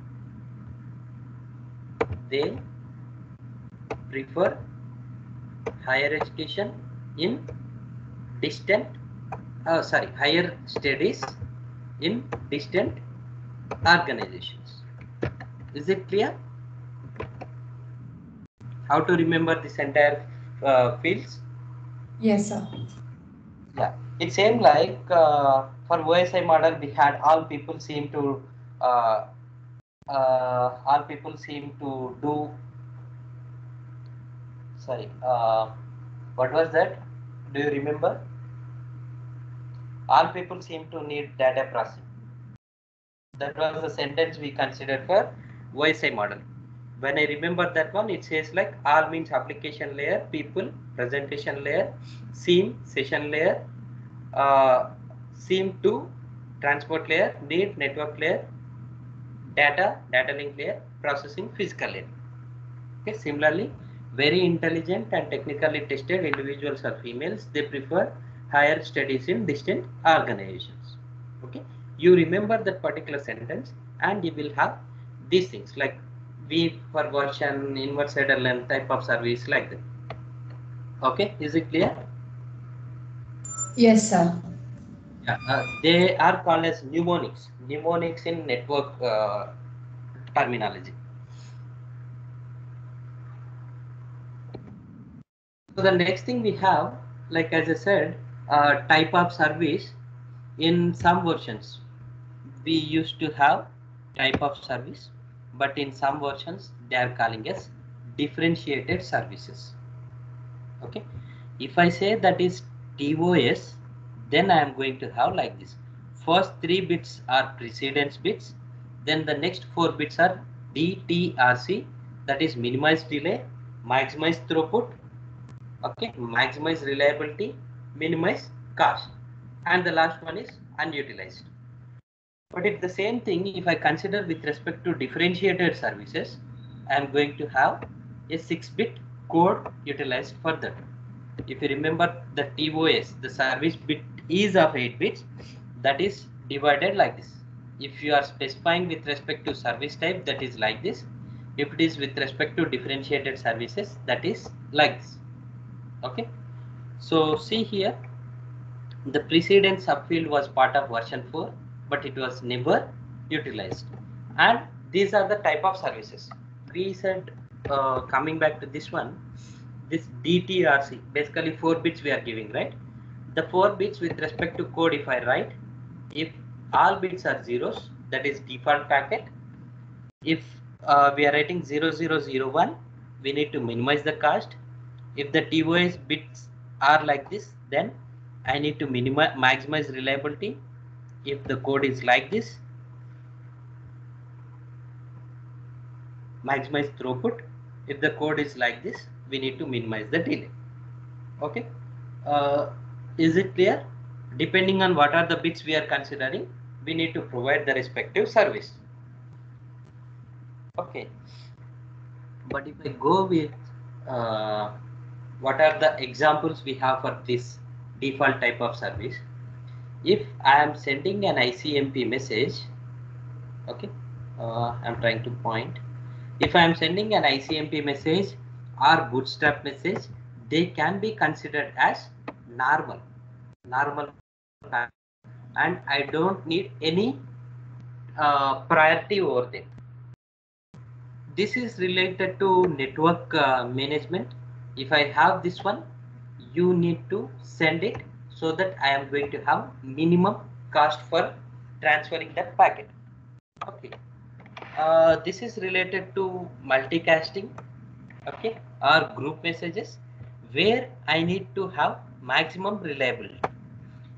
higher education in distant higher studies in distant organizations. Is it clear how to remember this entire fields? Yes, sir. Yeah, it seemed like for OSI model we had uh, all people seem to do, sorry, what was that? Do you remember? All people seem to need data processing. That was the sentence we considered for OSI model. When I remember that one, it says like all means application layer, people, presentation layer, scene, session layer, scene 2, transport layer, need, network layer, data link layer, processing, physical layer. Okay, similarly, very intelligent and technically tested individuals are females. They prefer higher studies in distant organizations. Okay, you remember that particular sentence and you will have these things like V for version, inverse header length, type of service, like that. Okay, is it clear? Yes, sir. Yeah, they are called as mnemonics. Mnemonics in network terminology. So the next thing we have, like as I said, type of service. In some versions, we used to have type of service, but in some versions, they are calling as differentiated services. Okay, if I say that is TOS, then I am going to have like this. First 3 bits are precedence bits, then the next 4 bits are DTRC, that is minimize delay, maximize throughput, okay, maximize reliability, minimize cost, and the last one is unutilized. But it's the same thing if I consider with respect to differentiated services, I am going to have a 6-bit code utilized for that. If you remember the TOS, the service bit is of 8 bits, that is divided like this. If you are specifying with respect to service type, that is like this. If it is with respect to differentiated services, that is like this. Okay, so see here, the precedent subfield was part of version 4, but it was never utilized. And these are the type of services. We said, coming back to this one, this DTRC, basically 4 bits we are giving, right? The 4 bits with respect to code, if I write, if all bits are zeros, that is default packet. If we are writing 0001, we need to minimize the cost. If the TOS bits are like this, then I need to maximize reliability. If the code is like this, maximize throughput. If the code is like this, we need to minimize the delay. Okay. Is it clear? Depending on what are the bits we are considering, we need to provide the respective service. Okay. But if I go with what are the examples we have for this default type of service? If I am sending an ICMP message, okay, I'm trying to point. If I am sending an ICMP message or bootstrap message, they can be considered as normal, and I don't need any priority over them. This is related to network management. If I have this one, you need to send it so that I am going to have minimum cost for transferring that packet. Okay. This is related to multicasting, okay, or group messages where I need to have maximum reliability.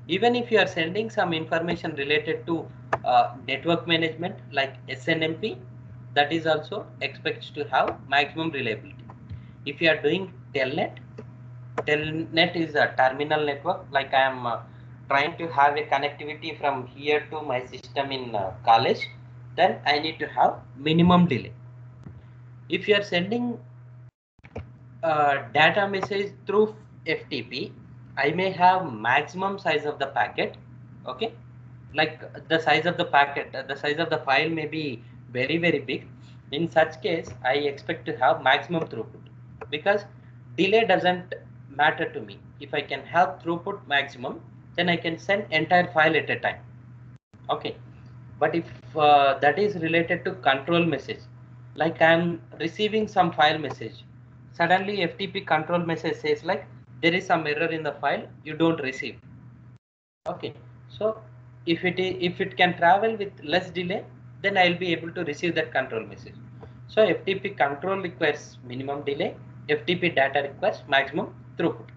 Even if you are sending some information related to network management like SNMP, that is also expected to have maximum reliability. If you are doing telnet, telnet is a terminal network, like I am trying to have a connectivity from here to my system in college, then I need to have minimum delay. If you are sending data message through FTP, I may have maximum size of the packet, okay, like the size of the packet, the size of the file may be very big. In such case, I expect to have maximum throughput, because delay doesn't matter to me. If I can have throughput maximum, then I can send entire file at a time, okay. But if that is related to control message, like I am receiving some file message, suddenly FTP control message says like there is some error in the file, you don't receive. Okay, so if it can travel with less delay, then I will be able to receive that control message. So FTP control requires minimum delay, FTP data requires maximum throughput.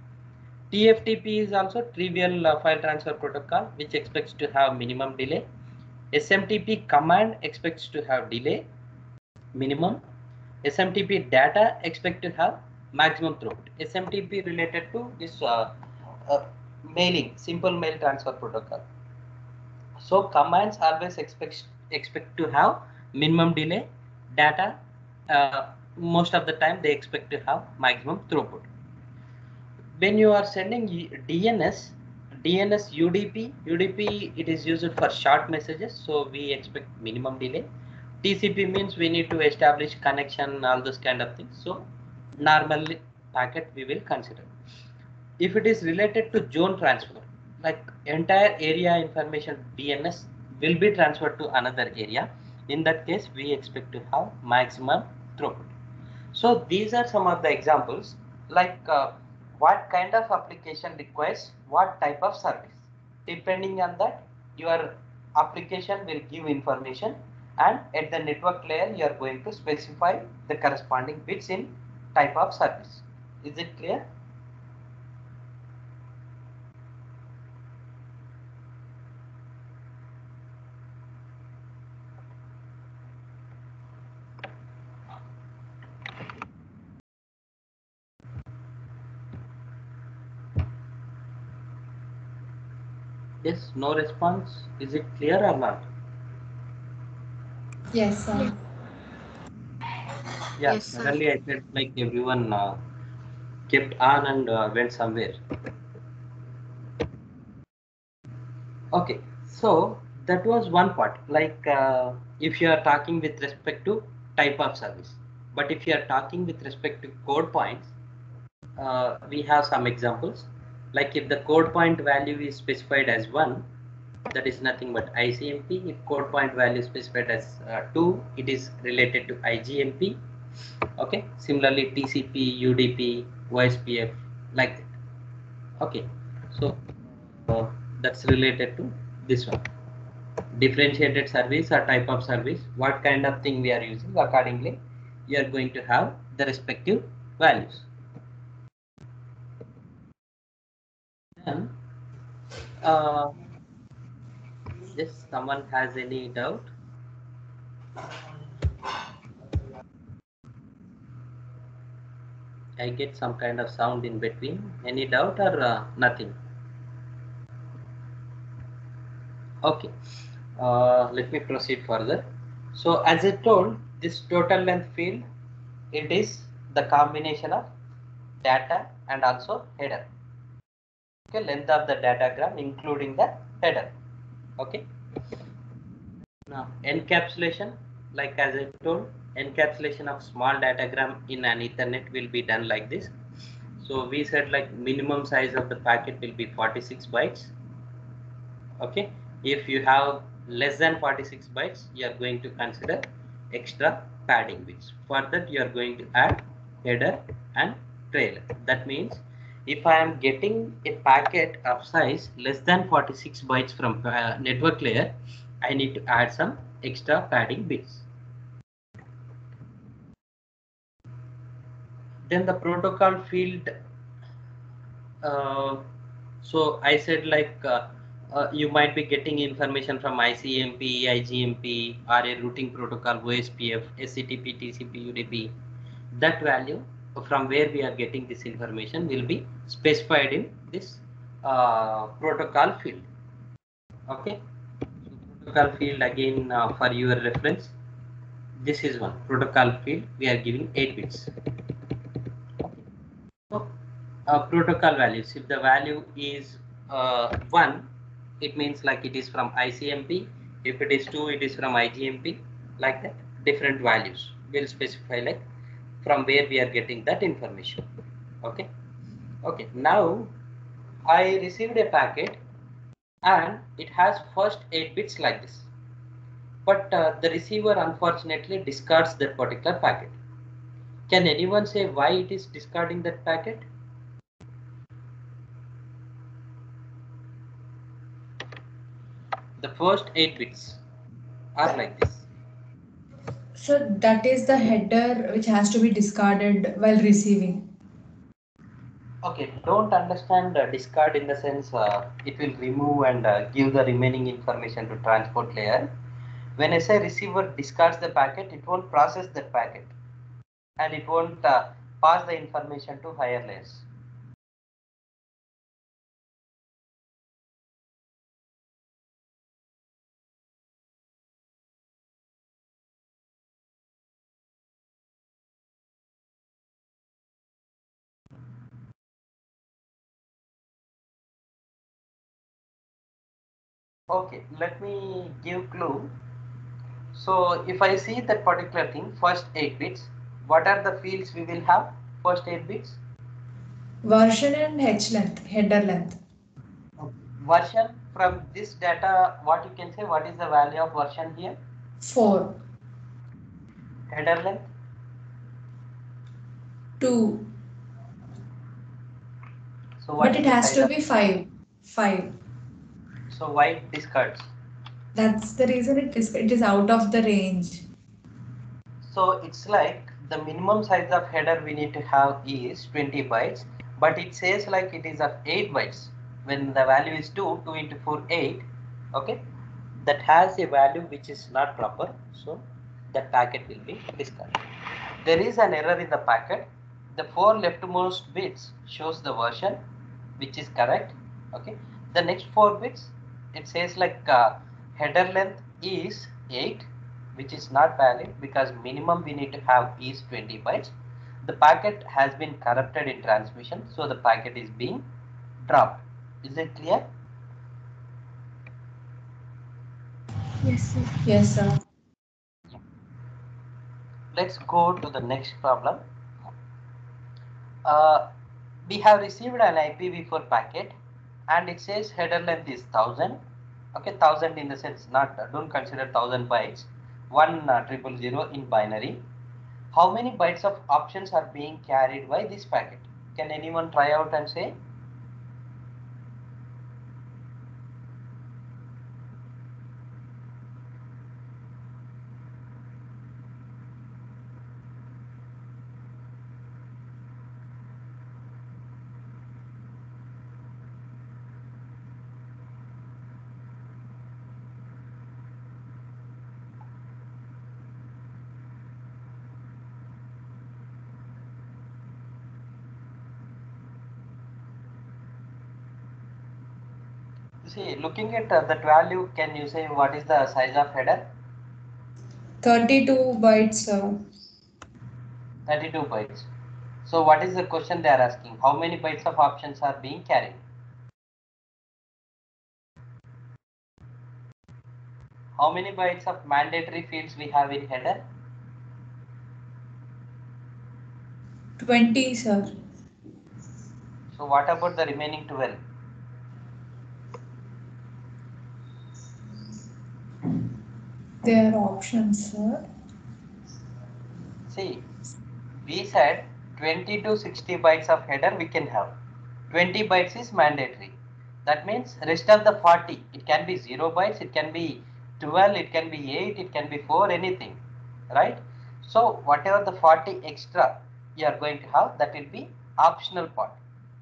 TFTP is also trivial file transfer protocol, which expects to have minimum delay. SMTP command expects to have delay minimum. SMTP data expect to have maximum throughput. SMTP related to this mailing, simple mail transfer protocol. So commands always expect to have minimum delay, data most of the time they expect to have maximum throughput. When you are sending DNS, UDP, it is used for short messages, so we expect minimum delay. TCP means we need to establish connection, all those kind of things. So normally packet we will consider. If it is related to zone transfer, like entire area information DNS will be transferred to another area. In that case, we expect to have maximum throughput. So these are some of the examples, like what kind of application requires what type of service. Depending on that, your application will give information, and at the network layer, you are going to specify the corresponding bits in type of service. Is it clear? Yes, no response. Is it clear or not? Yes, sir. Yeah, Yes, sir. suddenly I felt like everyone kept on and went somewhere. Okay, so that was one part. Like if you are talking with respect to type of service, but if you are talking with respect to code points, we have some examples. Like if the code point value is specified as 1, that is nothing but ICMP. If code point value is specified as 2, it is related to IGMP. Okay, similarly TCP, UDP, OSPF, like that. Okay, so that's related to this one. Differentiated service or type of service, what kind of thing we are using, accordingly you are going to have the respective values. Then if someone has any doubt, I get some kind of sound in between. Any doubt or nothing? Okay. Let me proceed further. So as I told, this total length field, it is the combination of data and also header. Okay, length of the datagram including the header. Okay. Now encapsulation, like as I told, encapsulation of small datagram in an Ethernet will be done like this. So we said like minimum size of the packet will be 46 bytes. Okay, if you have less than 46 bytes, you are going to consider extra padding bits. For that, you are going to add header and trailer. That means if I am getting a packet of size less than 46 bytes from network layer, I need to add some extra padding bits. Then the protocol field, so I said like you might be getting information from ICMP, IGMP, or a routing protocol, OSPF, SCTP, TCP, UDP. That value from where we are getting this information will be specified in this protocol field. Okay, so protocol field again for your reference. This is one protocol field. We are giving 8 bits. So protocol values, if the value is 1, it means like it is from ICMP. If it is 2, it is from IGMP. Like that, different values will specify like from where we are getting that information. Okay. Okay, now I received a packet and it has first 8 bits like this, but the receiver unfortunately discards that particular packet. Can anyone say why it is discarding that packet? The first 8 bits are like this. So that is the header which has to be discarded while receiving. Okay, don't understand discard in the sense it will remove and give the remaining information to transport layer. When I say receiver discards the packet, it won't process that packet and it won't pass the information to higher layers. Okay, let me give clue. So if I see that particular thing, first 8 bits, what are the fields we will have? First 8 bits? Version and H length, header length. Version, from this data, what you can say, what is the value of version here? 4. Header length? 2. So what But is it the has size to of? be 5. 5. So why it discards? That's the reason it is out of the range. So it's like the minimum size of header we need to have is 20 bytes, but it says like it is of 8 bytes. When the value is 2, 2 into 4, 8. Okay, that has a value which is not proper, so that packet will be discarded. There is an error in the packet. The 4 leftmost bits shows the version, which is correct. Okay, the next 4 bits, it says like header length is 8, which is not valid because minimum we need to have is 20 bytes. The packet has been corrupted in transmission, so the packet is being dropped. Is it clear? Yes, sir. Yes, sir. Let's go to the next problem. Uh, we have received an IPv4 packet and it says header length is 1000. Okay, 1000 in the sense, not don't consider 1000 bytes, 1000 in binary. How many bytes of options are being carried by this packet? Can anyone try out and say? See, looking at that value, can you say what is the size of header? 32 bytes, sir. 32 bytes. So what is the question they are asking? How many bytes of options are being carried? How many bytes of mandatory fields we have in header? 20, sir. So what about the remaining 12? There are options, sir. See, we said 20 to 60 bytes of header we can have. 20 bytes is mandatory. That means rest of the 40, it can be 0 bytes, it can be 12, it can be 8, it can be 4, anything, right? So whatever the 40 extra you are going to have, that will be optional part.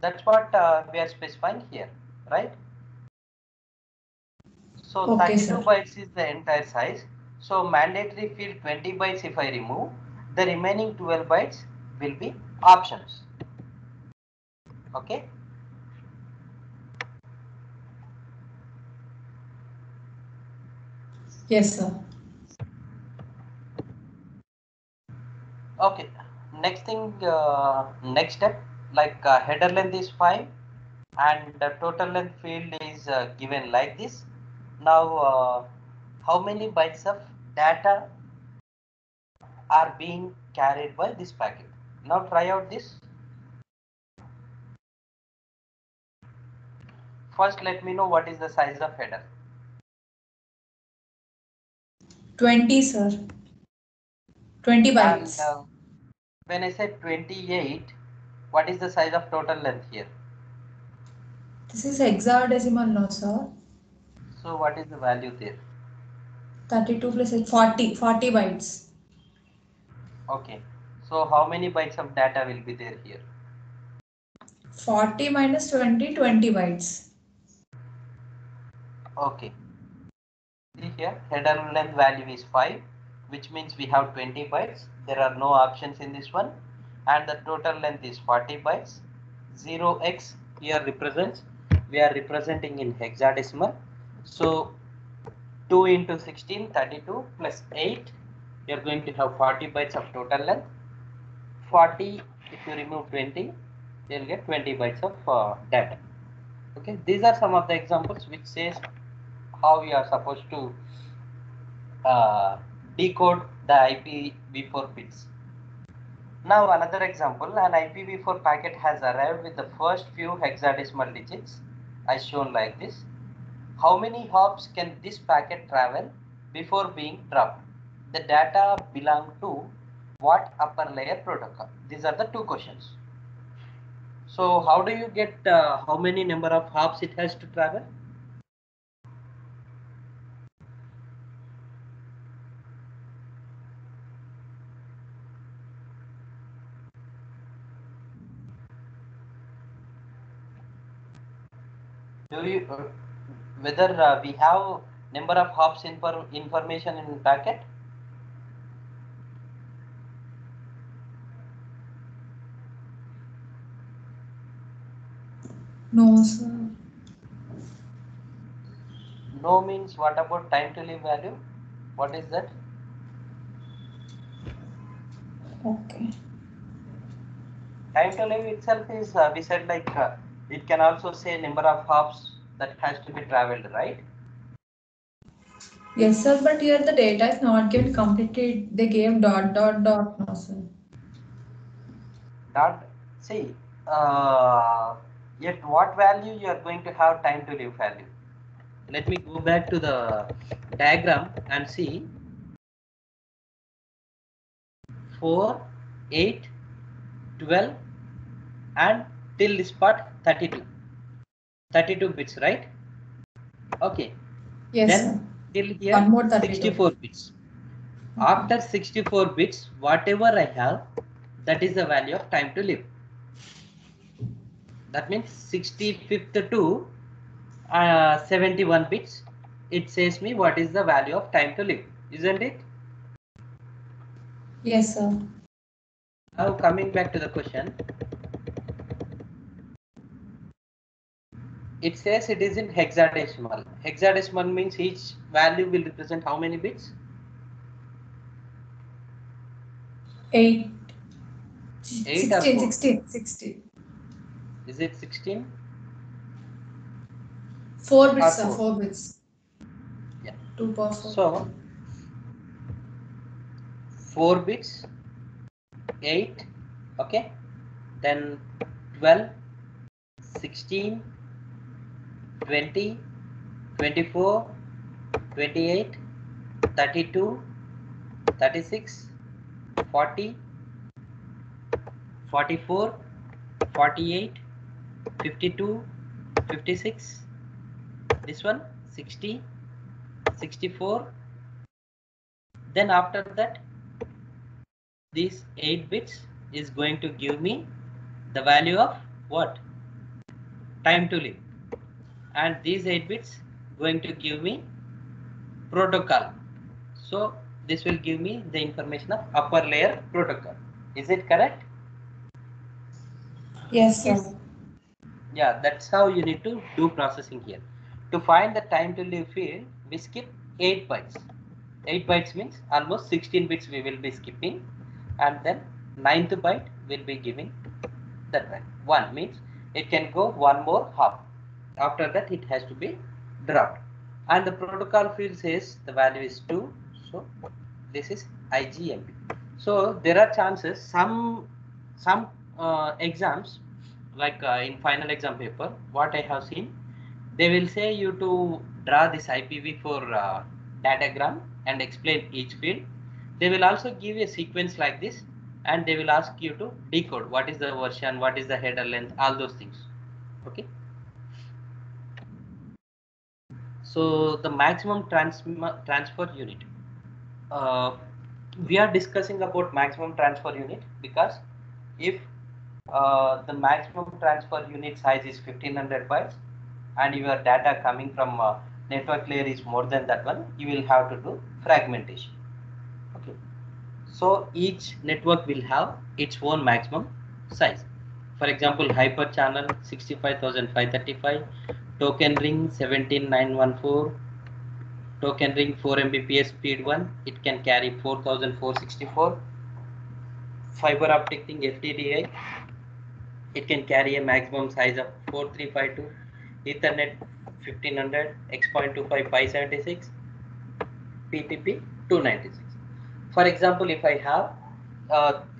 That's what we are specifying here, right? So Okay, 32 sir. bytes is the entire size. So mandatory field 20 bytes if I remove, the remaining 12 bytes will be options. Okay. Yes, sir. Okay. Next thing, next step, like header length is 5 and the total length field is given like this. Now, how many bytes of data are being carried by this packet? Now try out this. First, let me know what is the size of header. 20, sir. 20 bytes. And when I said 28, what is the size of total length here? This is hexadecimal, no, sir. So what is the value there? 32 plus 8, 40 bytes. Okay. So how many bytes of data will be there here? 40 minus 20, 20 bytes. Okay. See here, header length value is 5, which means we have 20 bytes. There are no options in this one. And the total length is 40 bytes. 0x here represents, we are representing in hexadecimal. So 2 into 16, 32 plus 8, you are going to have 40 bytes of total length. 40, if you remove 20, you will get 20 bytes of data. Okay, these are some of the examples which says how you are supposed to decode the IPv4 bits. Now another example, an IPv4 packet has arrived with the first few hexadecimal digits as shown like this. How many hops can this packet travel before being dropped? The data belong to what upper layer protocol? These are the two questions. So how do you get how many number of hops it has to travel? Do you whether we have number of hops information in packet? No, sir. No means what about time to live value? What is that? Okay. Time to live itself is we said like it can also say number of hops that has to be traveled, right? Yes, sir, but here the data is not given completed. They gave dot, dot, dot, no, sir. Dot. See, at what value you are going to have time to live value? Let me go back to the diagram and see 4, 8, 12 and till this part 32. 32 bits, right? Okay. Yes, Then sir. till here One more 32. 64 bits. After 64 bits, whatever I have, that is the value of time to live. That means 65th to 71 bits. It says me what is the value of time to live, isn't it? Yes, sir. Now coming back to the question. It says it is in hexadecimal. Hexadecimal means each value will represent how many bits? 8. 8 or 16, 4? 16, 16. Is it 16? 4 bits, sir, 4? 4 bits. Yeah. 2 power 4. So 4 bits, 8, okay, then 12, 16, 20, 24, 28, 32, 36, 40, 44, 48, 52, 56, this one 60, 64. Then after that, these 8 bits is going to give me the value of what? Time to live. And these 8 bits going to give me protocol. So this will give me the information of upper layer protocol. Is it correct? Yes, sir. Yes. Yeah, that's how you need to do processing here. To find the time to live field, we skip 8 bytes. 8 bytes means almost 16 bits we will be skipping, and then 9th byte will be giving that value. 1 means it can go one more hop. After that it has to be dropped. And the protocol field says the value is 2. So this is IGMP. So there are chances some exams, like in final exam paper, what I have seen, they will say you to draw this IPv4 datagram and explain each field. They will also give a sequence like this, and they will ask you to decode what is the version, what is the header length, all those things. Okay. So the maximum transfer unit. We are discussing about maximum transfer unit because if the maximum transfer unit size is 1500 bytes and your data coming from network layer is more than that one, you will have to do fragmentation. Okay. So each network will have its own maximum size. For example, hyper channel 65535, token ring 17914, token ring 4 Mbps speed 1, it can carry 4464. Fiber optic thing FTDI, it can carry a maximum size of 4352. Ethernet 1500, X.25 576, PPP 296. For example, if I have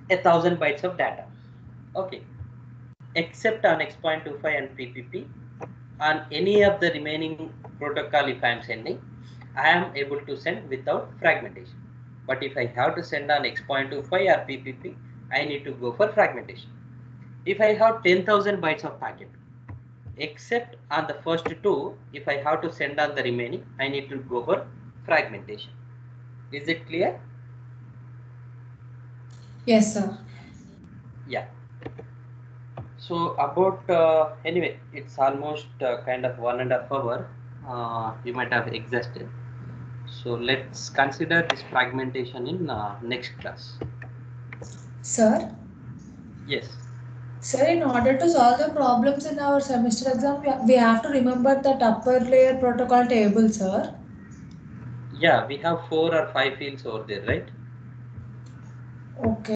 1000 bytes of data, okay, except on X.25 and PPP, on any of the remaining protocol if I am sending, I am able to send without fragmentation. But if I have to send on X.25 or PPP, I need to go for fragmentation. If I have 10,000 bytes of packet, except on the first two, if I have to send on the remaining, I need to go for fragmentation. Is it clear? Yes, sir. Yeah. So about anyway, it's almost kind of 1.5 hours. You might have exhausted. So let's consider this fragmentation in next class. Sir? Yes. Sir, in order to solve the problems in our semester exam, we have to remember that upper layer protocol table, sir. Yeah, we have 4 or 5 fields over there, right? Okay.